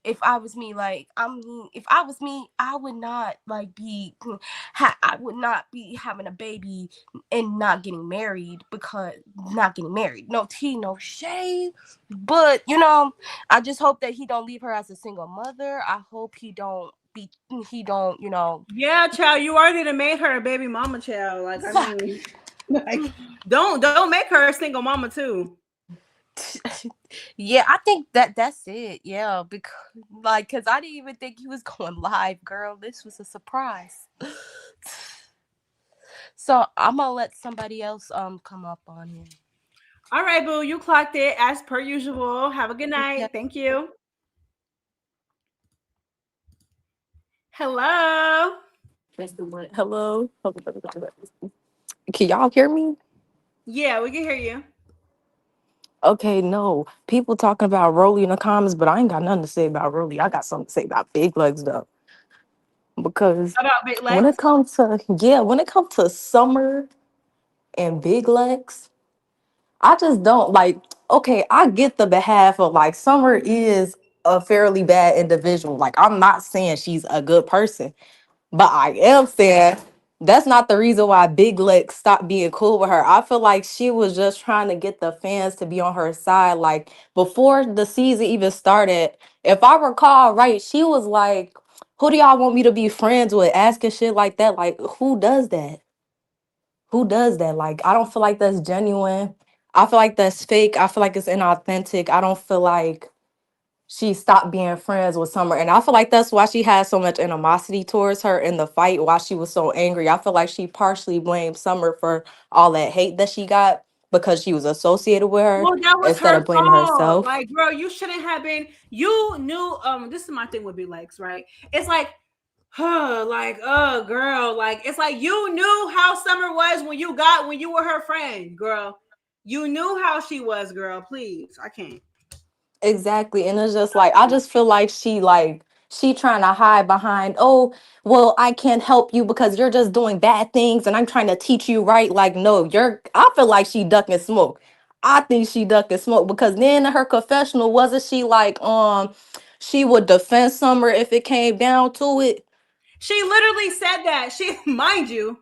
If I was me, like, I mean, if I was me, I would not like I would not be having a baby and not getting married, because not getting married. No tea, no shade. But you know, I just hope that he don't leave her as a single mother. I hope he don't, you know. Yeah, child, you already done made her a baby mama, child. Like, I mean, like, don't make her a single mama too. Yeah, I think that's it. Yeah, because I didn't even think he was going live, girl. This was a surprise. So I'm gonna let somebody else come up on here. All right, boo, you clocked it as per usual. Have a good night. Yeah. Thank you. Hello. Hello. Can y'all hear me? Yeah, we can hear you. Okay, no. People talking about Rolly in the comments, but I ain't got nothing to say about Rolly. I got something to say about Big Legs though. Because About Big when Legs. when it comes to Summer and Big Legs, I just don't like, okay, I get the behalf of like Summer is a fairly bad individual. Like, I'm not saying she's a good person. But I am saying that's not the reason why Big Lex stopped being cool with her. I feel like she was just trying to get the fans to be on her side. Like, before the season even started, if I recall right, she was like, who do y'all want me to be friends with? Asking shit like that. Like, who does that? Who does that? Like, I don't feel like that's genuine. I feel like that's fake. I feel like it's inauthentic. I don't feel like she stopped being friends with Summer. And I feel like that's why she had so much animosity towards her in the fight, why she was so angry. I feel like she partially blamed Summer for all that hate that she got because she was associated with her Well, that was instead her of blaming fault. herself. Like, girl, you shouldn't have been. You knew. This is my thing with Big Legs, right? It's like Like, oh girl, like it's like you knew how Summer was when you were her friend, girl. You knew how she was, girl. Please, I can't. Exactly. And it's just like I just feel like she trying to hide behind, oh, well, I can't help you because you're just doing bad things and I'm trying to teach you right. Like, no, I feel like she ducking smoke. I think she ducking smoke because then in her confessional, wasn't she like she would defend Summer if it came down to it? She literally said that. She, mind you,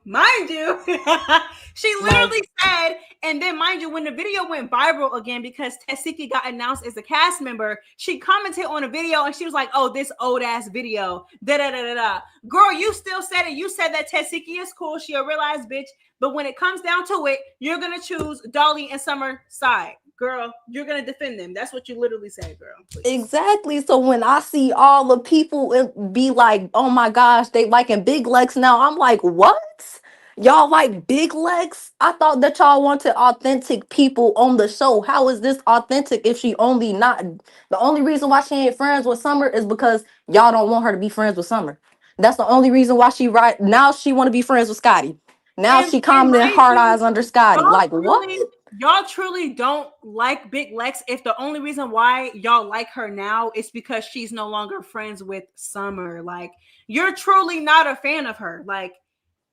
she Like, literally said, and then mind you, when the video went viral again because Tesiki got announced as a cast member, she commented on a video and she was like, "Oh, this old ass video." Da da da da da. Girl, you still said it. You said that Tesiki is cool. She a realized bitch. But when it comes down to it, you're gonna choose Dolly and Summer side. Girl, you're gonna defend them. That's what you literally said, girl. Please. exactly. So when I see all the people be like, oh my gosh, they liking Big Legs now, I'm like, what? Y'all like Big Legs? I thought that y'all wanted authentic people on the show. How is this authentic if she only not the only reason why she ain't friends with Summer is because y'all don't want her to be friends with Summer. That's the only reason why she right now she want to be friends with Scotty. Now she And commenting mind hard you, eyes under Scotty. y'all Like what? truly, y'all truly don't like Big Lex if the only reason why y'all like her now is because she's no longer friends with Summer. Like, you're truly not a fan of her. Like,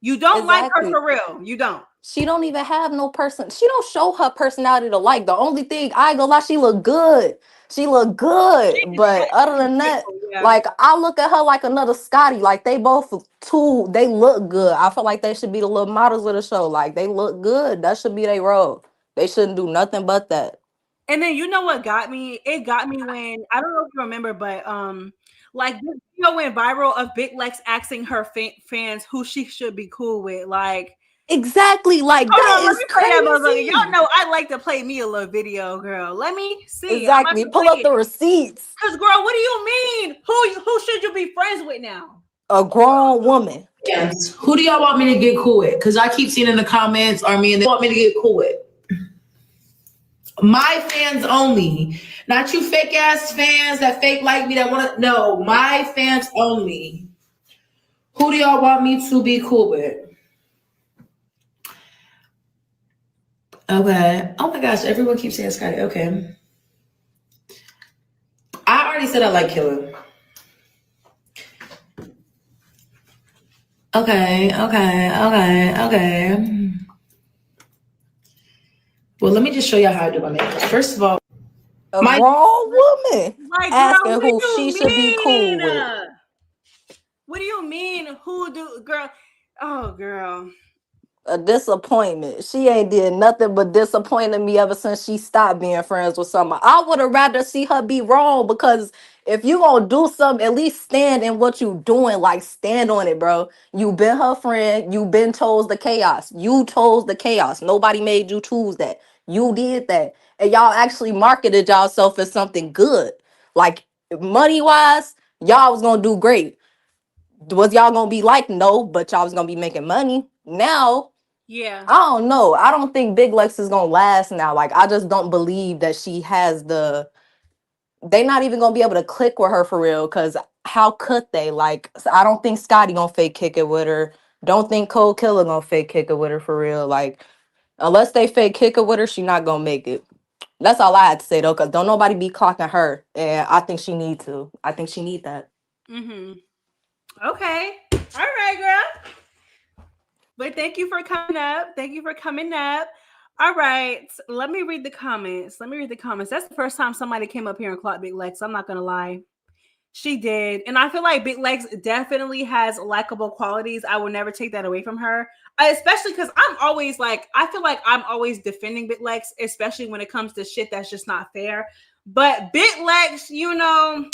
you don't like her Exactly. for real. You don't. She don't even have no person. She don't show her personality to like. The only thing I ain't gonna lie, she look good. She look good. She's But other than that, beautiful, yeah. like I look at her like another Scotty. Like they both they look good. I feel like they should be the little models of the show. Like they look good. That should be their role. They shouldn't do nothing but that. And then you know what got me? It got me when I don't know if you remember, but like this video went viral of Big Lex asking her fans who she should be cool with. Like, Exactly. Like hold that on, let is me play that motherfucker. Y'all crazy. know I like to play me a little video, girl. Let me see. I'm about Exactly. to Pull play up it. the receipts. Cause girl, what do you mean? Who should you be friends with now? A grown woman. Yes. Who do y'all want me to get cool with? Because I keep seeing in the comments, Army, and they want me to get cool with. My fans only. Not you fake ass fans that fake like me that want to. No, my fans only. Who do y'all want me to be cool with? Okay. Oh my gosh, everyone keeps saying Scotty. Okay. I already said I like Killer. Okay. Well, let me just show you how I do my makeup. First of all, A my grown woman Like, girl, asking what do who you she should be cool mean? with. What do you mean? Who do girl? Oh, girl. A disappointment. She ain't did nothing but disappointed me ever since she stopped being friends with Summer. I would have rather see her be wrong because if you gonna do something, at least stand in what you doing. Like stand on it, bro. You been her friend. You been chose the chaos. You chose the chaos. Nobody made you choose that. You did that, and y'all actually marketed yourself as something good. Like money wise, y'all was gonna do great. Was y'all gonna be like no, but y'all was gonna be making money now. Yeah. I don't know. I don't think Big Lex is gonna last now. Like I just don't believe that she has the. They not even gonna be able to click with her for real. Cause how could they? Like I don't think Scotty gonna fake kick it with her. Don't think Cole Killer gonna fake kick it with her for real. Like unless they fake kick it with her, she not gonna make it. That's all I had to say though. Cause don't nobody be clocking her, and I think she need to. I think she need that. Mm-hmm. Okay. All right, girl. But thank you for coming up. Thank you for coming up. All right. Let me read the comments. That's the first time somebody came up here and clocked Big Lex. I'm not going to lie. She did. And I feel like Big Legs definitely has likable qualities. I will never take that away from her. Especially because I'm always like, I feel like I'm always defending Big Legs, especially when it comes to shit that's just not fair. But Big Legs, you know,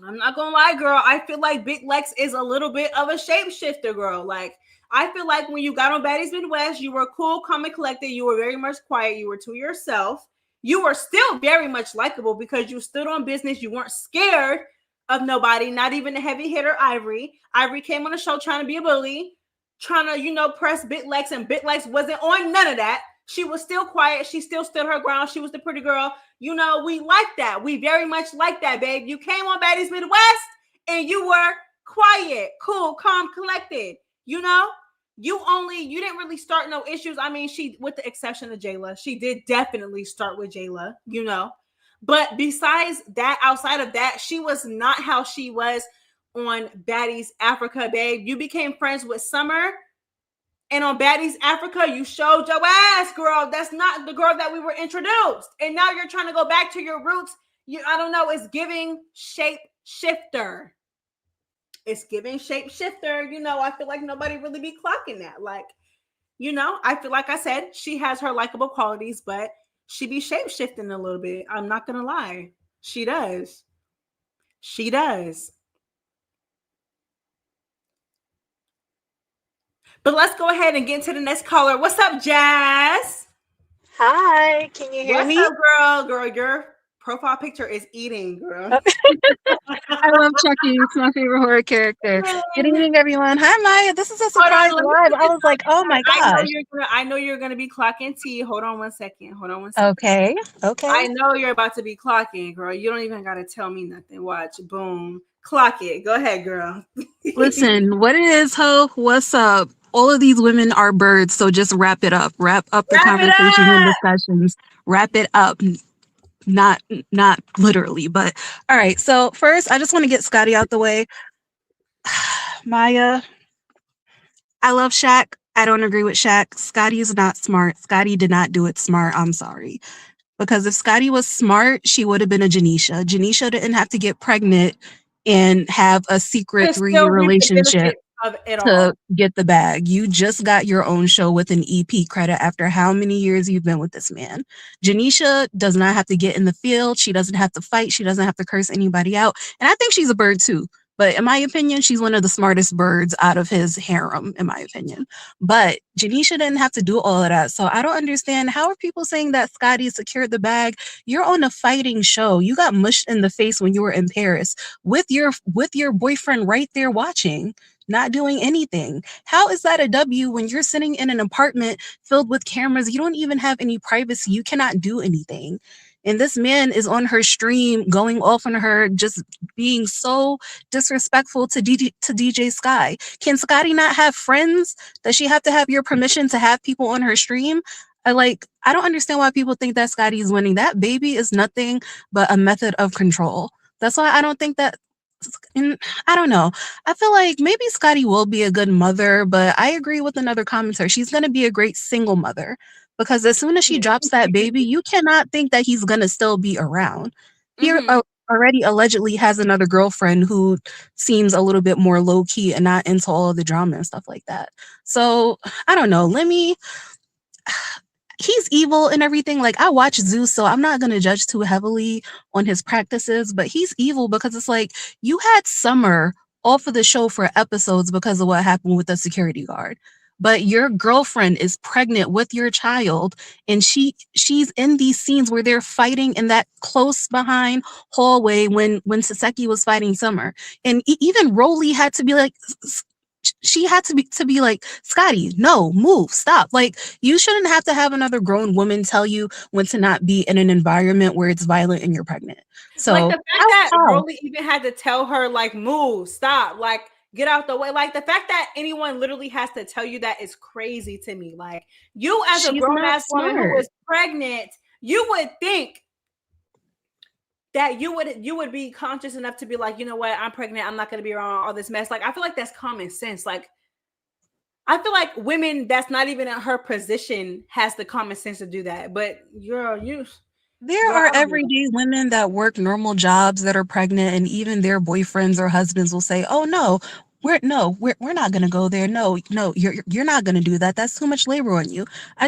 I'm not gonna lie, girl. I feel like Big Lex is a little bit of a shapeshifter, girl. Like, I feel like when you got on Baddies Midwest, you were cool, calm, and collected. You were very much quiet. You were to yourself. You were still very much likable because you stood on business. You weren't scared of nobody, not even the heavy hitter Ivory. Ivory came on the show trying to be a bully, trying to, you know, press Big Lex, and Big Lex wasn't on none of that. She was still quiet. She still stood her ground. She was the pretty girl. You know, we like that. We very much like that, babe. You came on Baddies Midwest and you were quiet, cool, calm, collected. You know, you didn't really start no issues. I mean, she, with the exception of Jayla, she did definitely start with Jayla, you know. But besides that, outside of that, she was not how she was on Baddies Africa, babe. You became friends with Summer. And on Baddies Africa, you showed your ass, girl. That's not the girl that we were introduced. And now you're trying to go back to your roots. I don't know. It's giving shape shifter. It's giving shape shifter. You know, I feel like nobody really be clocking that. Like, you know, I feel like I said, she has her likable qualities, but she be shape shifting a little bit. I'm not going to lie. She does. She does. But let's go ahead and get into the next caller. What's up, Jazz? Hi, can you hear me? What's up, girl? Girl, your profile picture is eating, girl. I love Chucky. It's my favorite horror character. Good evening, everyone. Hi, Maya. This is a surprise live. I was like, oh my gosh. I know you're gonna be clocking tea. Hold on one second. Okay. I know you're about to be clocking, girl. You don't even gotta tell me nothing. Watch. Boom. Clock it. Go ahead, girl. Listen, what it is, ho? What's up? All of these women are birds, so just wrap it up. Wrap up the conversations and discussions. Wrap it up. Not literally, but all right. So first, I just want to get Scotty out the way. Maya, I love Shaq. I don't agree with Shaq. Scotty is not smart. Scotty did not do it smart. I'm sorry. Because if Scotty was smart, she would have been a Janisha. Janisha didn't have to get pregnant and have a secret 3-year relationship to get the bag. You just got your own show with an EP credit after how many years you've been with this man. Janisha does not have to get in the field. She doesn't have to fight. She doesn't have to curse anybody out. And I think she's a bird too. But in my opinion, she's one of the smartest birds out of his harem, in my opinion. But Janisha didn't have to do all of that. So I don't understand. How are people saying that Scotty secured the bag? You're on a fighting show. You got mushed in the face when you were in Paris with your boyfriend right there watching, not doing anything. How is that a W when you're sitting in an apartment filled with cameras? You don't even have any privacy. You cannot do anything. And this man is on her stream going off on her, just being so disrespectful to DJ Sky. Can Scotty not have friends? Does she have to have your permission to have people on her stream? I don't understand why people think that Scotty is winning. That baby is nothing but a method of control. That's why I don't think that. And I don't know. I feel like maybe Scotty will be a good mother, but I agree with another commenter. She's going to be a great single mother. Because as soon as she drops that baby, you cannot think that he's going to still be around. He already allegedly has another girlfriend who seems a little bit more low-key and not into all of the drama and stuff like that. So, I don't know. He's evil and everything. Like, I watch Zeus, so I'm not going to judge too heavily on his practices, but he's evil because it's like, you had Summer off of the show for episodes because of what happened with the security guard. But your girlfriend is pregnant with your child, and she's in these scenes where they're fighting in that close behind hallway when Saseki was fighting Summer. And even Rolly had to be like, she had to be like, Scotty, no, move, stop. Like, you shouldn't have to have another grown woman tell you when to not be in an environment where it's violent and you're pregnant. So like the fact that Rolly even had to tell her, like, move, stop, like, get out the way. Like, the fact that anyone literally has to tell you that is crazy to me. Like, you as a grown-ass woman who is pregnant, you would think that you would be conscious enough to be like, you know what, I'm pregnant, I'm not going to be around all this mess. Like, I feel like that's common sense. Like, I feel like women that's not even in her position has the common sense to do that. But there are everyday women that work normal jobs that are pregnant, and even their boyfriends or husbands will say, oh no, we're not gonna go there. No, you're not gonna do that. That's too much labor on you. I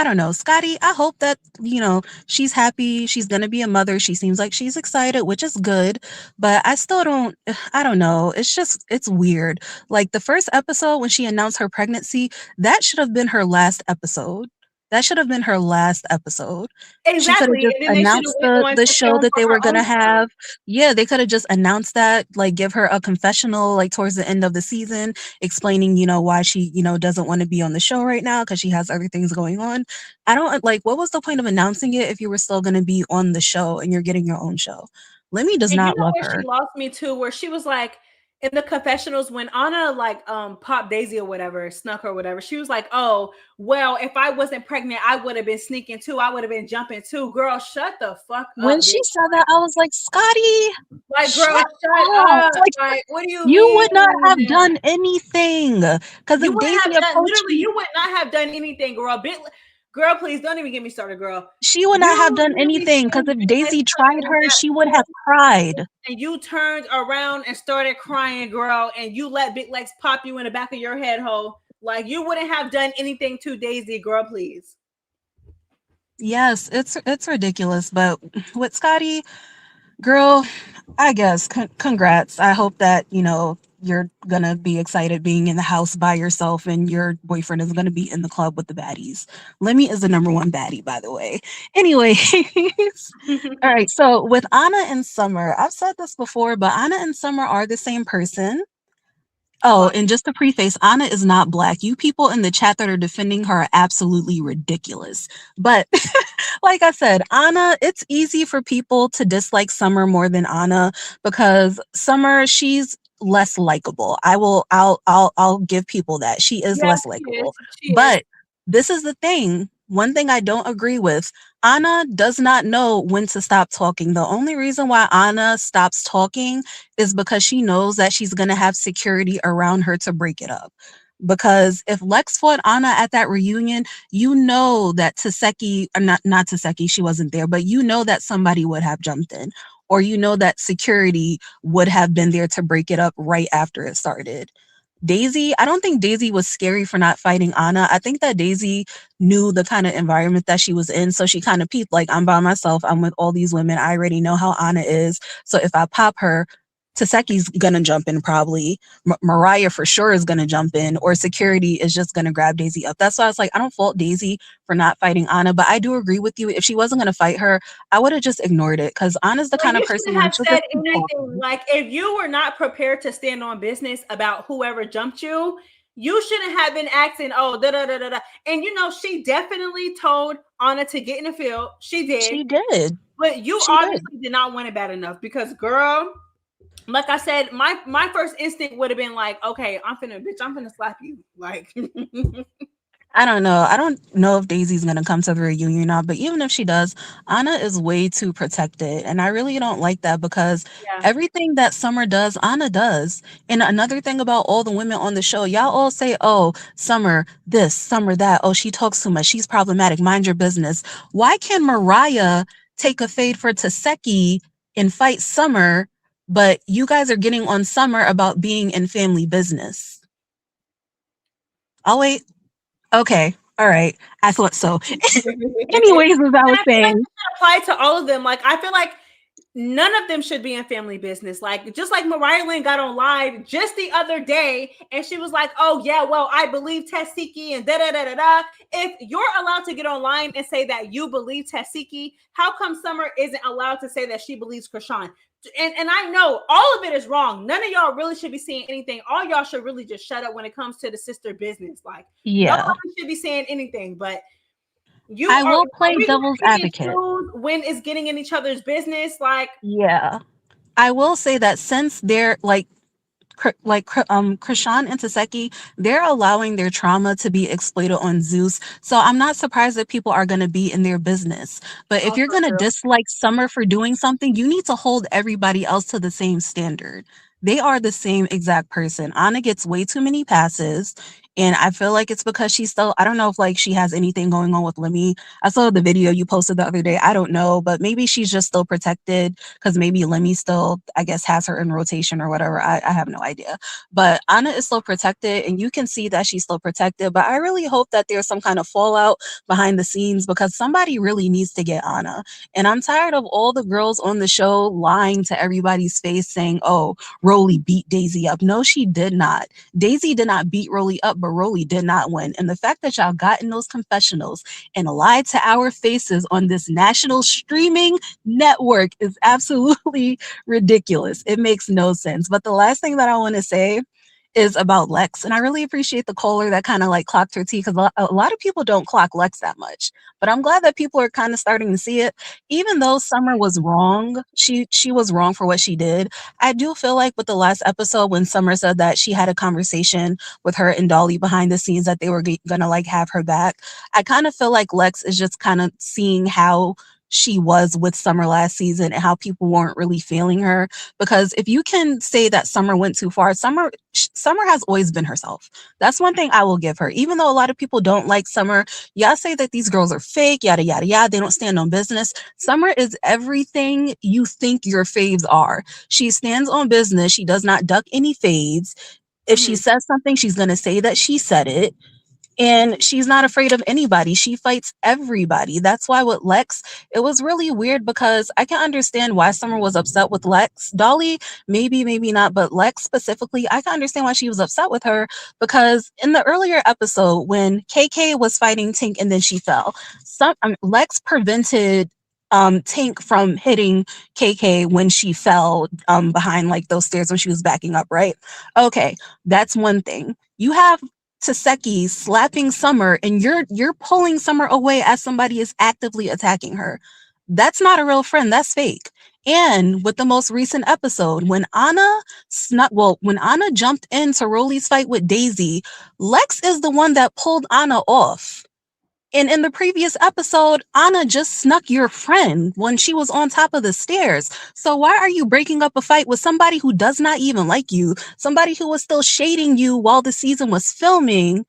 don't know. Scotty, I hope that, she's happy. She's gonna be a mother. She seems like she's excited, which is good, but I don't know. It's weird. Like, the first episode when she announced her pregnancy, that should have been her last episode. Exactly. She could have just announced the show that they were going to have. Yeah, they could have just announced that, like, give her a confessional, like, towards the end of the season, explaining, why she, doesn't want to be on the show right now because she has other things going on. I don't, like, what was the point of announcing it if you were still going to be on the show and you're getting your own show? Lemmy does not love her. She lost me too, where she was like, in the confessionals when Anna like popped Daisy or whatever, snuck or whatever, she was like, "Oh, well, if I wasn't pregnant, I would have been sneaking too. I would have been jumping too." Girl, shut the fuck When up, she bitch. said that, I was like, Scotty, Like, girl, shut shut up. up. Like, Like, what do you you would not have mean? done anything. Because You if wouldn't Daisy have done approached literally. you, You would not have done anything, girl. Girl, please don't even get me started, girl. she would You not have done literally anything. Because seen if Big Legs Daisy tried fucking with her, that she would fool, have cried. and you turned around and started crying, girl, and you let Big Legs pop you in the back of your head, ho. Like, you wouldn't have done anything to Daisy, girl, please. Yes, it's ridiculous. But with Scotty, girl, I guess congrats. I hope that, you're gonna be excited being in the house by yourself and your boyfriend is gonna be in the club with the baddies. Lemmy is the number one baddie, by the way. Anyways, all right. So with Anna and Summer, I've said this before, but Anna and Summer are the same person. Oh, Why? and just to preface, Anna is not black. You people in the chat that are defending her are absolutely ridiculous. But like I said, Anna, it's easy for people to dislike Summer more than Anna because Summer, she's less likable. I'll give people that. She is Yes, less she is. likable. She is. But this is the thing. One thing I don't agree with. Anna does not know when to stop talking. The only reason why Anna stops talking is because she knows that she's going to have security around her to break it up. Because if Lex fought Anna at that reunion, you know that Taseki, or not Taseki, she wasn't there, but you know that somebody would have jumped in. Or you know that security would have been there to break it up right after it started. Daisy, I don't think Daisy was scary for not fighting Anna. I think that Daisy knew the kind of environment that she was in. So she kind of peeped like, I'm by myself. I'm with all these women. I already know how Anna is. So if I pop her, Taseki's gonna jump in probably. Mariah for sure is gonna jump in, or security is just gonna grab Daisy up. That's why I was like, I don't fault Daisy for not fighting Anna, but I do agree with you. If she wasn't gonna fight her, I would have just ignored it because Anna's the Well, kind of you person shouldn't when have she'll said just keep anything. talking. Like, if you were not prepared to stand on business about whoever jumped you, you shouldn't have been acting, oh, da da da da da. And she definitely told Anna to get in the field. She did. She did. But you She obviously did not want it bad enough because, girl, like I said, my first instinct would have been like, okay, I'm finna slap you. Like, I don't know. I don't know if Daisy's going to come to the reunion or not, but even if she does, Anna is way too protected. And I really don't like that because yeah. everything that Summer does, Anna does. And another thing about all the women on the show, y'all all say, oh, Summer this, Summer that. Oh, she talks too much. She's problematic. Mind your business. Why can Mariah take a fade for Taseki and fight Summer, but you guys are getting on Summer about being in family business? I'll wait. Okay. All right. I thought so. Anyways, as I was saying, apply to all of them. Like, I feel like none of them should be in family business. Like, just like Mariah Lynn got on live just the other day, and she was like, "Oh yeah, well, I believe Taseki and da da da da da." If you're allowed to get online and say that you believe Taseki, how come Summer isn't allowed to say that she believes Krishan? And I know all of it is wrong. None of y'all really should be saying anything. All y'all should really just shut up when it comes to the sister business. Like, yeah, nobody should be saying anything, but. I will play devil's advocate. When it's getting in each other's business, like, Yeah, I will say that since they're like Krishan and Taseki, they're allowing their trauma to be exploited on Zeus. So I'm not surprised that people are going to be in their business. But if you're going to dislike Summer for doing something, you need to hold everybody else to the same standard. They are the same exact person. Anna gets way too many passes. And I feel like it's because she's still, I don't know if like she has anything going on with Lemmy. I saw the video you posted the other day. I don't know, but maybe she's just still protected because maybe Lemmy still, I guess, has her in rotation or whatever. I have no idea. But Anna is still protected and you can see that she's still protected. But I really hope that there's some kind of fallout behind the scenes because somebody really needs to get Anna. And I'm tired of all the girls on the show lying to everybody's face saying, oh, Rolly beat Daisy up. No, she did not. Daisy did not beat Rolly up, but Rolly did not win. And the fact that y'all got in those confessionals and lied to our faces on this national streaming network is absolutely ridiculous. It makes no sense. But the last thing that I want to say is about Lex. And I really appreciate the caller that kind of like clocked her tea, because a lot of people don't clock Lex that much. But I'm glad that people are kind of starting to see it. Even though Summer was wrong, she was wrong for what she did. I do feel like with the last episode when Summer said that she had a conversation with her and Dolly behind the scenes that they were gonna like have her back, I kind of feel like Lex is just kind of seeing how she was with Summer last season and how people weren't really feeling her. Because if you can say that Summer went too far, Summer has always been herself. That's one thing I will give her. Even though a lot of people don't like Summer, y'all say that these girls are fake, yada yada yada, they don't stand on business. Summer is everything you think your faves are. She stands on business. She does not duck any fades. If she says something, she's going to say that she said it. And she's not afraid of anybody. She fights everybody. That's why with Lex, it was really weird, because I can understand why Summer was upset with Lex. Dolly, maybe not, but Lex specifically, I can understand why she was upset with her, because in the earlier episode when KK was fighting Tink and then she fell, Lex prevented Tink from hitting KK when she fell behind like those stairs when she was backing up, right? Okay, that's one thing. You have Taseki slapping Summer and you're pulling Summer away as somebody is actively attacking her. That's not a real friend, that's fake. And with the most recent episode, when Ahna jumped into Rolly's fight with Daisy, Lex is the one that pulled Ahna off. And in the previous episode, Ahna just snuck your friend when she was on top of the stairs. So why are you breaking up a fight with somebody who does not even like you, somebody who was still shading you while the season was filming?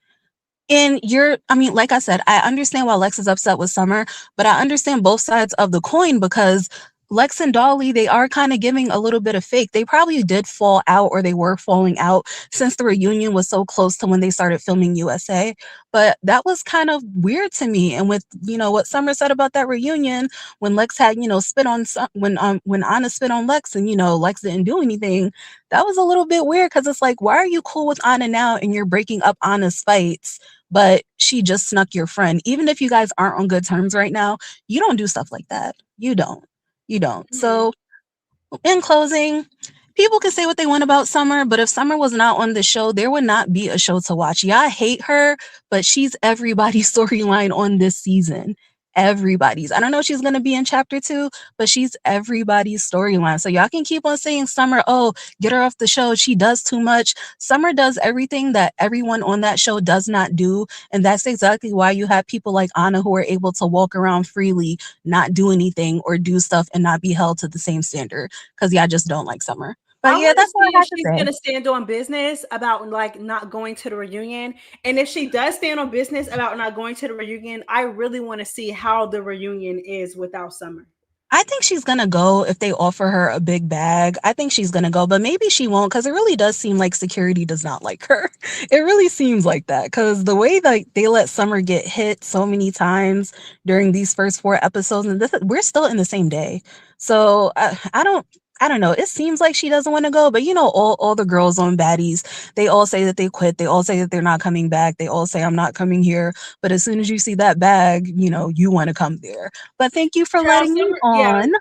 And like I said, I understand why Lex is upset with Summer, but I understand both sides of the coin, because Lex and Dolly, they are kind of giving a little bit of fake. They probably did fall out, or they were falling out, since the reunion was so close to when they started filming USA. But that was kind of weird to me. And with, what Summer said about that reunion, when Lex had, spit on when Anna spit on Lex and, Lex didn't do anything, that was a little bit weird, because it's like, why are you cool with Anna now and you're breaking up Anna's fights, but she just snuck your friend? Even if you guys aren't on good terms right now, you don't do stuff like that. You don't. So in closing, people can say what they want about Summer, but if Summer was not on the show, there would not be a show to watch. Yeah, I hate her, but she's everybody's storyline on this season. Everybody's. I don't know if she's going to be in chapter 2, but she's everybody's storyline. So y'all can keep on saying Summer, oh, get her off the show, she does too much. Summer does everything that everyone on that show does not do. And that's exactly why you have people like Anna who are able to walk around freely, not do anything or do stuff and not be held to the same standard, because y'all just don't like Summer. But yeah, that's what I have to say. She's gonna stand on business about like not going to the reunion, and if she does stand on business about not going to the reunion, I really want to see how the reunion is without Summer. I think she's gonna go if they offer her a big bag. I think she's gonna go, but maybe she won't, because it really does seem like security does not like her. It really seems like that, because the way that they let Summer get hit so many times during these first 4 episodes, and we're still in the same day. So I don't know. It seems like she doesn't want to go, but all the girls on Baddies, they all say that they quit. They all say that they're not coming back. They all say, I'm not coming here. But as soon as you see that bag, you want to come there. But thank you for letting me on. Yeah.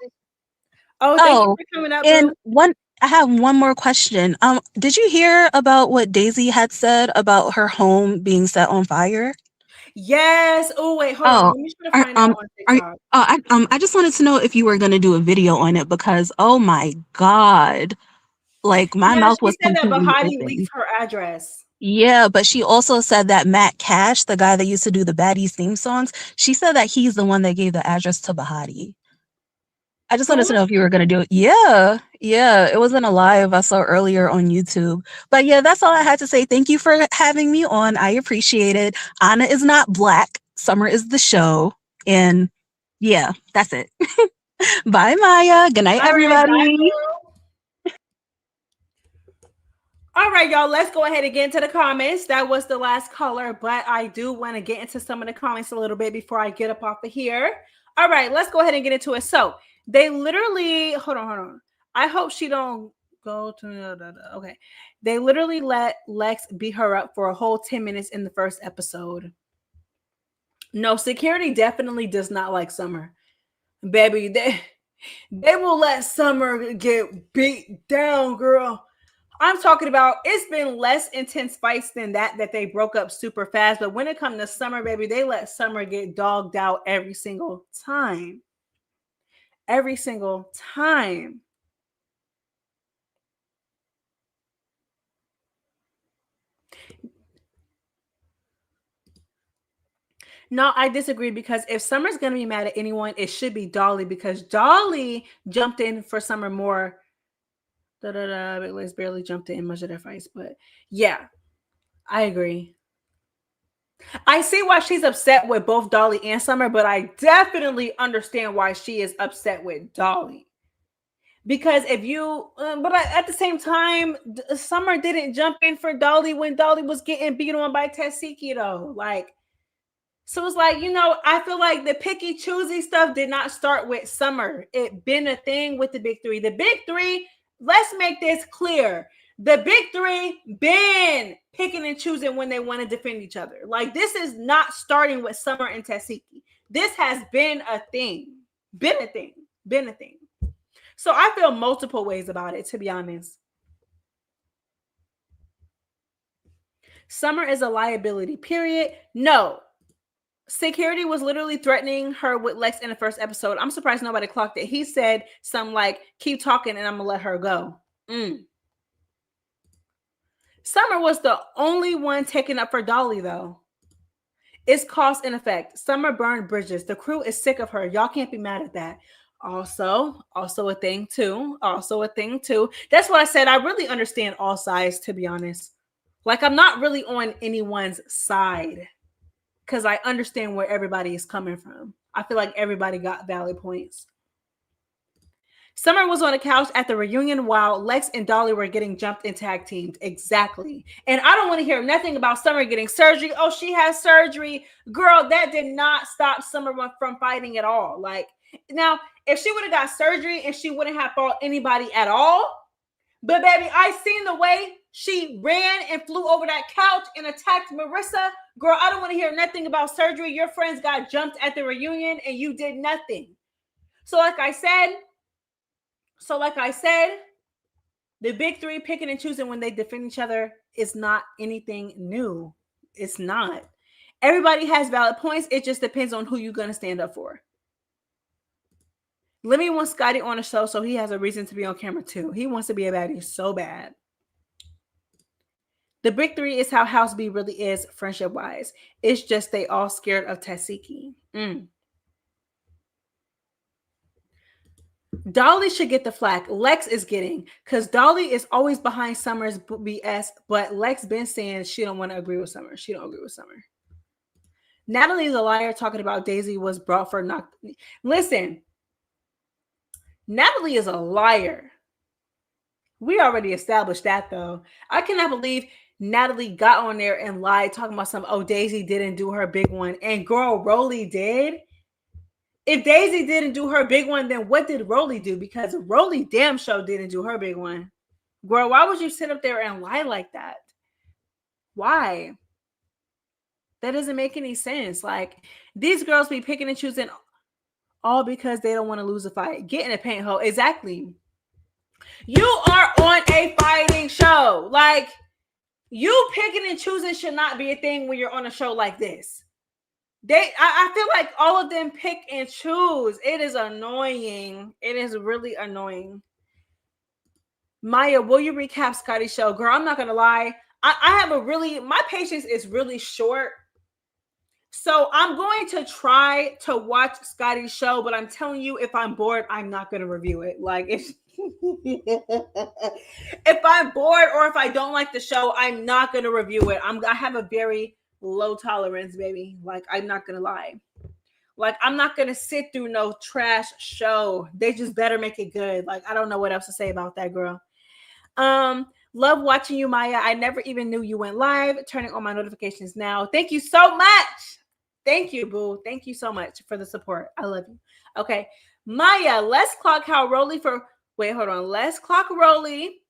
Oh, thank you for coming out. And I have one more question. Did you hear about what Daisy had said about her home being set on fire? Yes. Oh wait, hold on. Let me try to find out on TikTok. I just wanted to know if you were going to do a video on it, because oh my god, like my mouth was completely that Bahati open. leaked her address. Yeah, but she also said that Matt Cash, the guy that used to do the Baddies theme songs, she said that he's the one that gave the address to Bahati. I just wanted to know if you were going to do it. Yeah, it wasn't a live I saw earlier on YouTube. But yeah, that's all I had to say. Thank you for having me on. I appreciate it. Anna is not black. Summer is the show. And yeah, that's it. Bye, Maya. Good night, everybody. All right, y'all, let's go ahead and get into the comments. That was the last caller, but I do want to get into some of the comments a little bit before I get up off of here. All right, let's go ahead and get into it. So they literally, hold on. I hope she don't go to, okay. They literally let Lex beat her up for a whole 10 minutes in the first episode. No, security definitely does not like Summer. Baby, they will let Summer get beat down, girl. I'm talking about it's been less intense fights than that they broke up super fast. But when it comes to Summer, baby, they let Summer get dogged out every single time. Every single time. No, I disagree because if Summer's going to be mad at anyone, it should be Dolly because Dolly jumped in for Summer more. Big Legs barely jumped in much of their fights, but yeah, I agree. I see why she's upset with both Dolly and Summer, but I definitely understand why she is upset with Dolly. Because if you, at the same time, Summer didn't jump in for Dolly when Dolly was getting beat on by Tashiki, though. Like, so it's like, I feel like the picky choosy stuff did not start with Summer. It been a thing with the big three. The big three, let's make this clear. The big three been picking and choosing when they want to defend each other. Like, this is not starting with Summer and Tashiki. This has been a thing. Been a thing. So I feel multiple ways about it, to be honest. Summer is a liability, period. No. Security was literally threatening her with Lex in the first episode. I'm surprised nobody clocked it. He said something like, keep talking and I'm going to let her go. Summer was the only one taken up for Dolly, though. It's cause and effect. Summer burned bridges. The crew is sick of her. Y'all can't be mad at that. Also a thing too. That's why I said I really understand all sides, to be honest. Like, I'm not really on anyone's side because I understand where everybody is coming from. I feel like everybody got valid points. Summer was on the couch at the reunion while Lex and Dolly were getting jumped in tag teams. Exactly. And I don't want to hear nothing about Summer getting surgery. Oh, she has surgery. Girl, that did not stop Summer from fighting at all. Like, now, if she would have got surgery and she wouldn't have fought anybody at all, but baby, I seen the way she ran and flew over that couch and attacked Marissa. Girl, I don't want to hear nothing about surgery. Your friends got jumped at the reunion and you did nothing. So like I said, the big three picking and choosing when they defend each other is not anything new. It's not. Everybody has valid points. It just depends on who you're going to stand up for. Lemmy wants Scotty on the show, so he has a reason to be on camera too. He wants to be a baddie so bad. The big three is how House B really is friendship-wise. It's just they all scared of Tashiki. Dolly should get the flack. Lex is getting, because Dolly is always behind Summer's BS, but Lex been saying she don't want to agree with Summer. She don't agree with Summer. Natalie's a liar talking about Daisy was brought for knock. Listen, Natalie is a liar. We already established that, though. I cannot believe Natalie got on there and lied, talking about Daisy didn't do her big one. And girl, Rolly did. If Daisy didn't do her big one, then what did Rolly do? Because Rolly damn sure didn't do her big one. Girl, why would you sit up there and lie like that? Why? That doesn't make any sense. Like, these girls be picking and choosing all because they don't want to lose a fight. Get in a paint hole. Exactly. You are on a fighting show. Like, you picking and choosing should not be a thing when you're on a show like this. I feel like all of them pick and choose. It is annoying. It is really annoying. Maya, will you recap Scotty's show? Girl, I'm not going to lie. My patience is really short. So I'm going to try to watch Scotty's show, but I'm telling you, if I'm bored, I'm not going to review it. Like, if I'm bored or if I don't like the show, I'm not going to review it. I have a very low tolerance, baby. Like, I'm not going to lie. Like, I'm not going to sit through no trash show. They just better make it good. Like, I don't know what else to say about that, girl. Love watching you, Maya. I never even knew you went live. Turning on my notifications now. Thank you so much. Thank you, boo. Thank you so much for the support. I love you. Okay. Maya, let's clock how Rolly Let's clock Rolly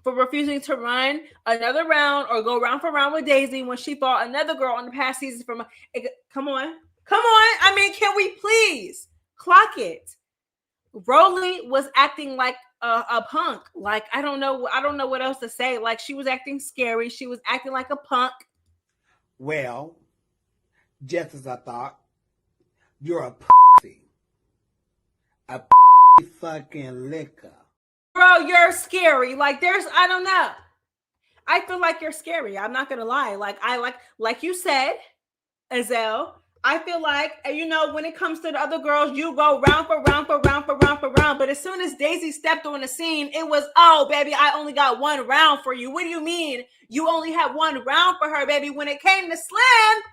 for refusing to run another round or go round for round with Daisy when she fought another girl on the past season from come on. I mean, can we please clock it? Rolly was acting like a punk. Like, I don't know what else to say. Like, she was acting scary. She was acting like a punk. Well, just as I thought, you're a pussy. A pussy fucking liquor. Bro, you're scary. Like, I don't know. I feel like you're scary. I'm not gonna lie. Like you said, Azelle, I feel like, you know, when it comes to the other girls, you go round for round for round for round for round. But as soon as Daisy stepped on the scene, it was, oh, baby, I only got one round for you. What do you mean? You only had one round for her, baby. When it came to Slim,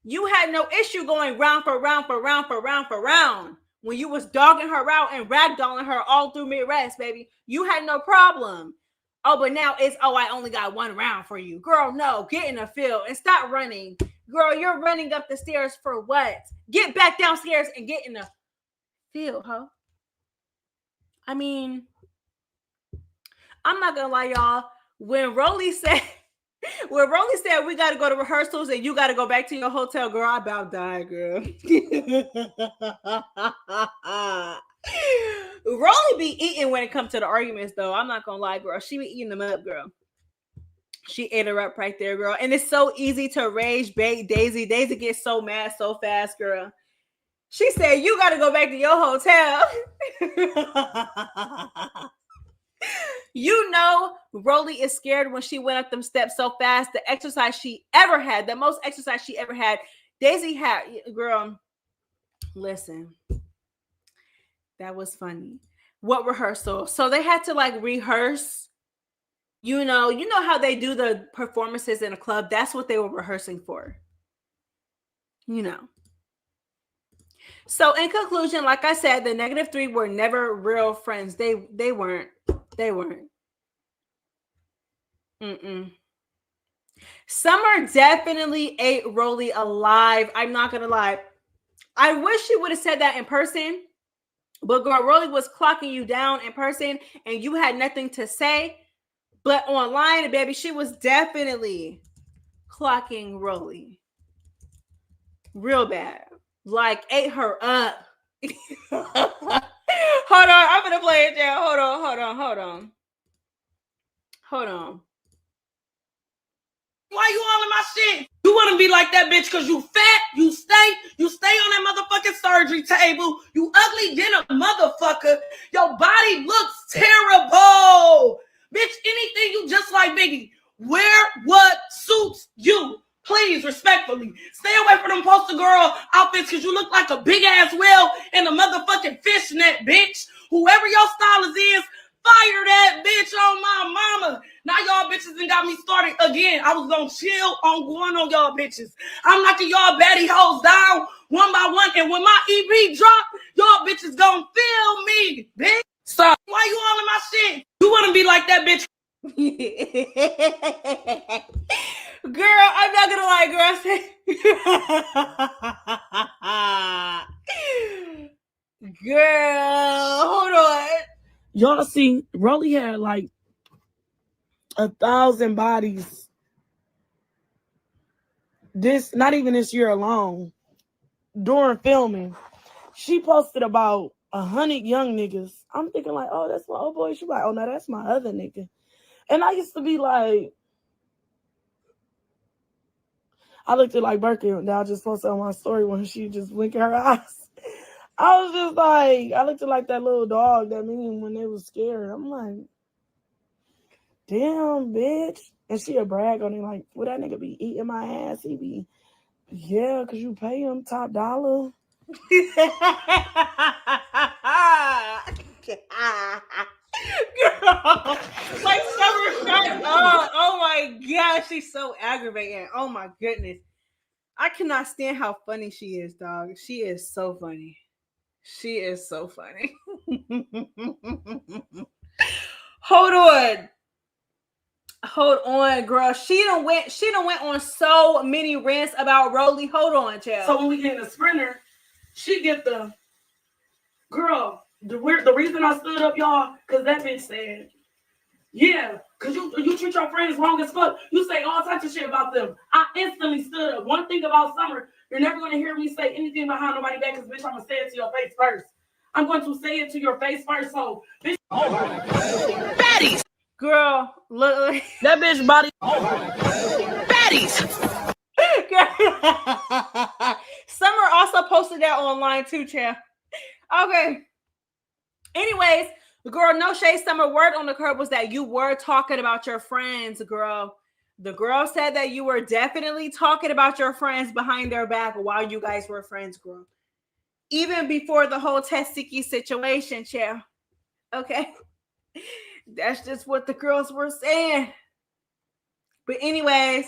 you had no issue going round for round for round for round for round. When you was dogging her out and ragdolling her all through mid-rest, baby, you had no problem. Oh, but now it's, oh, I only got one round for you. Girl, no, get in the field and stop running. Girl, you're running up the stairs for what? Get back downstairs and get in the field, huh? I mean, I'm not gonna lie, y'all. When Rolly said we got to go to rehearsals and you got to go back to your hotel, girl, I about died, girl. Rolly be eating when it comes to the arguments, though. I'm not gonna lie, girl. She be eating them up, girl. She ate her up right there, girl. And it's so easy to rage bait Daisy. Daisy gets so mad so fast, girl. She said, you got to go back to your hotel. You know, Rolly is scared when she went up them steps so fast. The exercise she ever had, the most exercise she ever had, Daisy had, girl, listen, that was funny. What rehearsal? So they had to like rehearse, you know how they do the performances in a club. That's what they were rehearsing for, you know. So in conclusion, like I said, the -3 were never real friends. They weren't. They weren't. Summer definitely ate Rolly alive. I'm not gonna lie. I wish she would have said that in person. But girl, Rolly was clocking you down in person and you had nothing to say. But online, baby, she was definitely clocking Rolly. Real bad. Like, ate her up. Hold on, I'm gonna play it down. Hold on. Why you all in my shit? You want to be like that bitch because you fat, you stay on that motherfucking surgery table, you ugly than a motherfucker, your body looks terrible. Bitch, anything you just like Biggie. Wear what suits you. Please, respectfully. Stay away from them poster girl outfits because you look like a big ass whale in a motherfucking fishnet, bitch. Whoever your stylist is, fire that bitch on my mama. Now y'all bitches done got me started again. I was gonna chill on going on y'all bitches. I'm knocking y'all baddie hoes down one by one. And when my EP drop, y'all bitches gonna feel me, bitch. So why you all in my shit? You wanna be like that bitch? Girl, I'm not gonna lie, girl. Girl, hold on. Y'all see, Rolly had like 1,000 bodies. Not even this year alone. During filming, she posted about 100 young niggas. I'm thinking like, oh, that's my old boy. She's like, oh no, that's my other nigga. And I used to be like, I looked at like Birkin that I just posted on my story when she just blinking her eyes. I was just like, I looked at like that little dog that mean when they was scared. I'm like, damn, bitch. And she a brag on it like, would that nigga be eating my ass? He be, yeah, because you pay him top dollar. Girl, like Summer, shut up. Oh my gosh, she's so aggravating. Oh my goodness. I cannot stand how funny she is, dog. She is so funny. She is so funny. Hold on, girl. She done went on so many rants about Rolly. Hold on, child. So when we get in the sprinter, she get the girl. The reason I stood up, y'all, because that bitch said, yeah, because you treat your friends wrong as fuck. You say all types of shit about them. I instantly stood up. One thing about Summer, you're never going to hear me say anything behind nobody's back because, bitch, I'm going to say it to your face first. I'm going to say it to your face first. So, bitch, Baddies. Girl, look. That bitch body. Baddies. Summer also posted that online too, champ. Okay. Anyways, girl, no shade. Summer, word on the curb was that you were talking about your friends, girl. The girl said that you were definitely talking about your friends behind their back while you guys were friends, girl. Even before the whole Testiki situation, champ. Okay. That's just what the girls were saying. But anyways,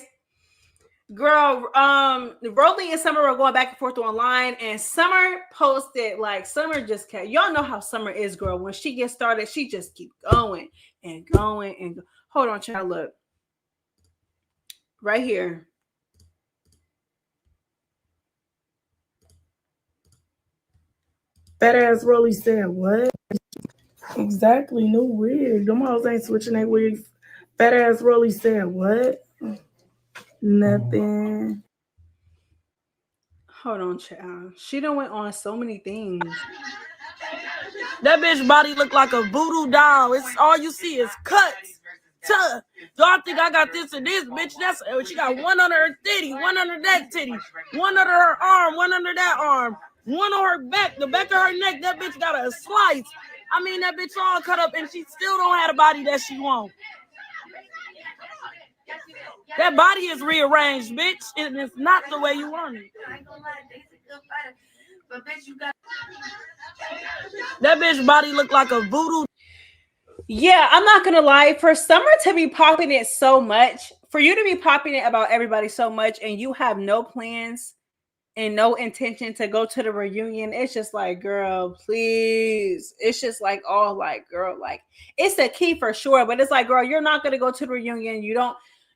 girl, Rolly and Summer were going back and forth online, and Summer posted, like, Summer just kept, y'all know how Summer is, girl. When she gets started, she just keep going and going and go. Hold on, child, look. Right here. Fat ass Rolly said, what? Exactly, new wig. Them hoes ain't switching their wigs. Fat ass Rolly said, what? Nothing. Hold on, child. She done went on so many things. That bitch body look like a voodoo doll. It's all you see is cuts. Y'all think I got this and this, bitch? That's she got one under her titty, one under that titty, one under her arm, one under that arm, one on her back, the back of her neck. That bitch got a slice. I mean, that bitch all cut up, and she still don't have the body that she want. That body is rearranged, bitch, and it's not the way you want it. That bitch body look like a voodoo. Yeah, I'm not gonna lie. For Summer to be popping it so much, for you to be popping it about everybody so much, and you have no plans and no intention to go to the reunion, it's just like, girl, please. It's just like, oh, like, girl, like, it's a key for sure, but it's like, girl, you're not gonna go to the reunion.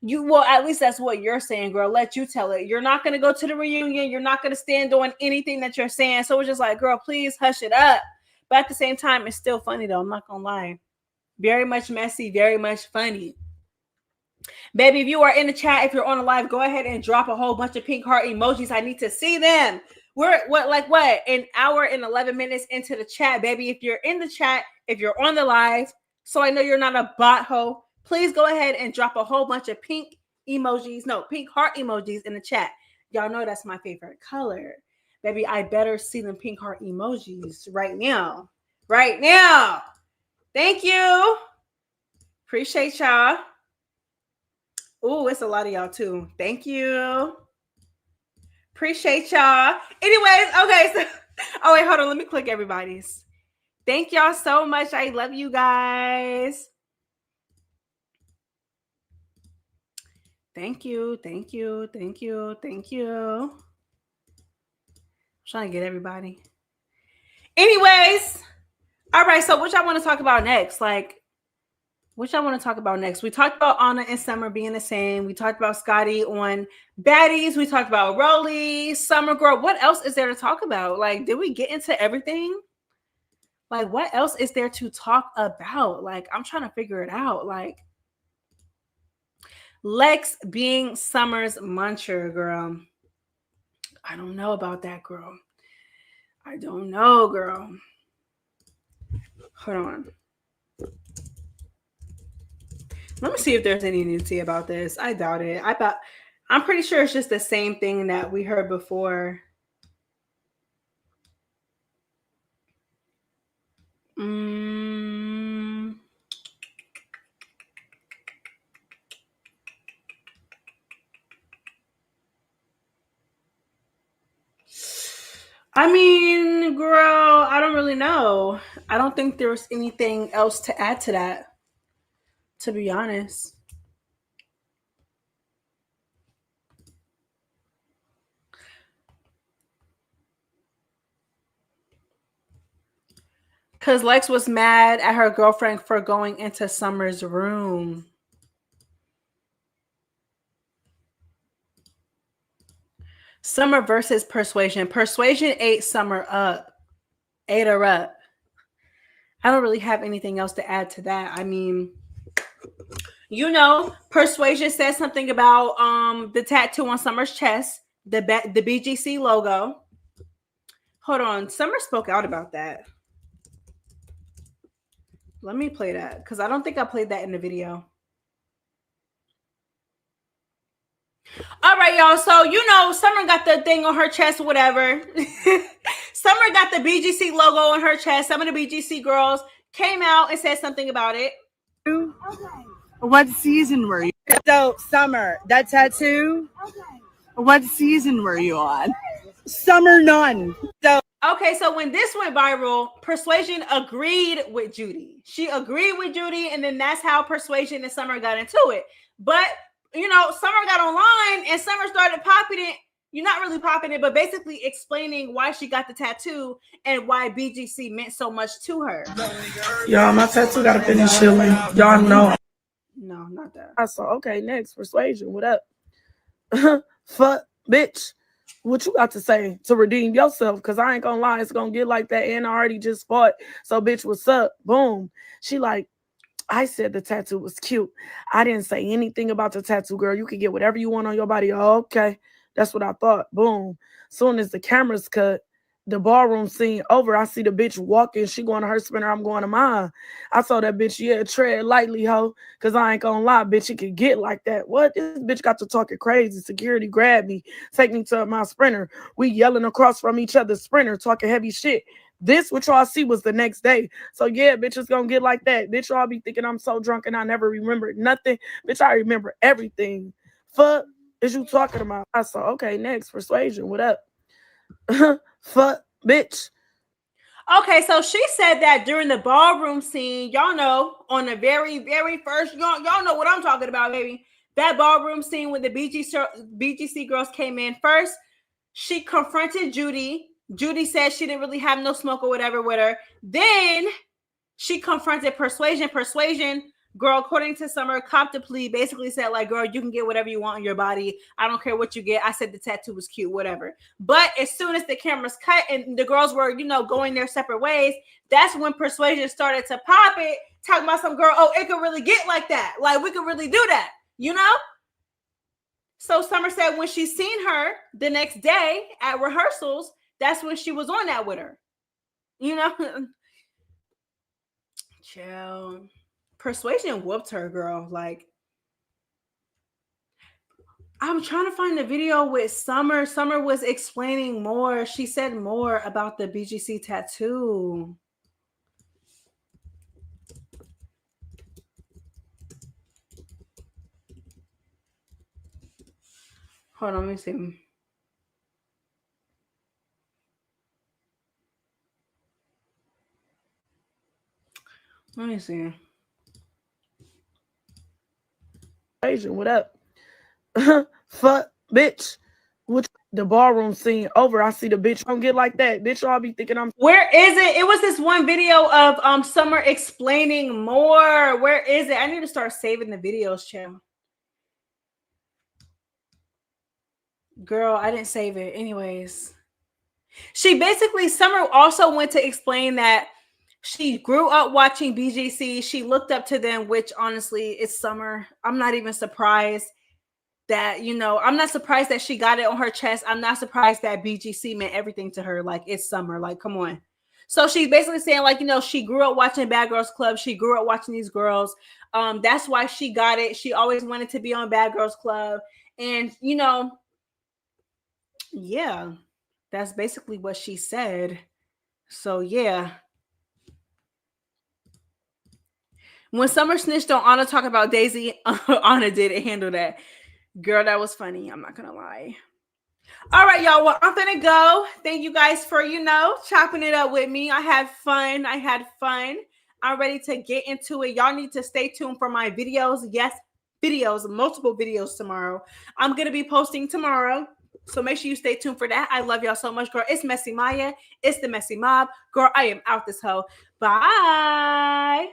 Well, at least that's what you're saying, girl. Let you tell it. You're not gonna go to the reunion. You're not gonna stand doing anything that you're saying. So it's just like, girl, please hush it up. But at the same time, it's still funny though. I'm not gonna lie. Very much messy, very much funny. Baby, if you are in the chat, if you're on the live, go ahead and drop a whole bunch of pink heart emojis. I need to see them. We're an hour and 11 minutes into the chat, baby. If you're in the chat, if you're on the live, so I know you're not a bot hoe, please go ahead and drop a whole bunch of pink heart emojis in the chat. Y'all know that's my favorite color. Baby, I better see them pink heart emojis right now. Right now. Thank you. Appreciate y'all. Oh, it's a lot of y'all too. Thank you. Appreciate y'all. Anyways, okay. So, oh wait, hold on. Let me click everybody's. Thank y'all so much. I love you guys. Thank you. Thank you. Thank you. Thank you. I'm trying to get everybody. Anyways. All right, so what y'all want to talk about next? Like, what y'all want to talk about next? We talked about Ahna and Summer being the same. We talked about Scotty on Baddies. We talked about Rolly, Summer Girl. What else is there to talk about? Like, did we get into everything? Like, what else is there to talk about? Like, I'm trying to figure it out. Like, Lex being Summer's muncher, girl. I don't know about that, girl. I don't know, girl. Hold on. Let me see if there's any nudity about this. I doubt it. I'm pretty sure it's just the same thing that we heard before. I mean, girl, I don't really know. I don't think there's anything else to add to that, to be honest. Because Lex was mad at her girlfriend for going into Summer's room. Summer versus Persuasion. Persuasion ate Summer up. Ate her up. I don't really have anything else to add to that. I mean, you know, Persuasion said something about the tattoo on Summer's chest, the BGC logo. Hold on. Summer spoke out about that. Let me play that because I don't think I played that in the video. All right, y'all. So, you know, Summer got the thing on her chest or whatever. Summer got the BGC logo on her chest. Some of the BGC girls came out and said something about it. What season were you? So, Summer, that tattoo, what season were you on? Summer none. So, okay, so when this went viral, Persuasion agreed with Judy. She agreed with Judy, and then that's how Persuasion and Summer got into it. But you know, Summer got online and Summer started popping it. You're not really popping it, but basically explaining why she got the tattoo and why BGC meant so much to her. Y'all, my tattoo got to finish healing. Y'all know. No, not that. I saw, okay, next, Persuasion. What up? Fuck, bitch. What you got to say to redeem yourself? Because I ain't going to lie, it's going to get like that. And I already just fought. So, bitch, what's up? Boom. She like, I said the tattoo was cute. I didn't say anything about the tattoo, girl. You can get whatever you want on your body. Oh, okay. That's what I thought. Boom. Soon as the cameras cut, the ballroom scene over, I see the bitch walking. She going to her spinner. I'm going to mine. I saw that bitch, yeah, tread lightly, ho. Because I ain't going to lie, bitch, it could get like that. What? This bitch got to talking crazy. Security grabbed me, take me to my sprinter. We yelling across from each other's sprinter, talking heavy shit. This, what y'all see, was the next day. So, yeah, bitch, it's going to get like that. Bitch, y'all be thinking I'm so drunk and I never remember nothing. Bitch, I remember everything. Fuck is you talking about? I saw, okay, next, Persuasion. What up? Fuck, bitch. Okay, so she said that during the ballroom scene, y'all know, on the very, very first, y'all know what I'm talking about, baby. That ballroom scene when the BGC girls came in first, she confronted Judy. Judy said she didn't really have no smoke or whatever with her. Then she confronted Persuasion. Persuasion, girl, according to Summer, copped a plea, basically said, like, girl, you can get whatever you want on your body. I don't care what you get. I said the tattoo was cute, whatever. But as soon as the cameras cut and the girls were, you know, going their separate ways, that's when Persuasion started to pop it, talking about some girl, oh, it could really get like that. Like, we could really do that, you know? So Summer said when she seen her the next day at rehearsals, that's when she was on that with her. You know? Chill. Persuasion whooped her, girl. Like, I'm trying to find the video with Summer. Summer was explaining more. She said more about the BGC tattoo. Hold on, let me see. Let me see. What up? Fuck, bitch. Which the ballroom scene over, I see the bitch don't get like that. Bitch, y'all be thinking I'm. Where is it? It was this one video of Summer explaining more. Where is it? I need to start saving the videos, channel. Girl, I didn't save it. Anyways, she basically, Summer also went to explain that she grew up watching BGC. She looked up to them, which honestly is Summer. I'm not even surprised that, you know, I'm not surprised that she got it on her chest. I'm not surprised that BGC meant everything to her. Like, it's Summer. Like, come on. So she's basically saying, like, you know, she grew up watching Bad Girls Club. She grew up watching these girls. That's why she got it. She always wanted to be on Bad Girls Club. And, you know, yeah, that's basically what she said. So, yeah. When Summer snitched on Anna talking about Daisy, Anna didn't handle that. Girl, that was funny. I'm not going to lie. All right, y'all. Well, I'm going to go. Thank you guys for, you know, chopping it up with me. I had fun. I'm ready to get into it. Y'all need to stay tuned for my videos. Yes, videos, multiple videos tomorrow. I'm going to be posting tomorrow. So make sure you stay tuned for that. I love y'all so much, girl. It's Messy Maya. It's the Messy Mob. Girl, I am out this hoe. Bye.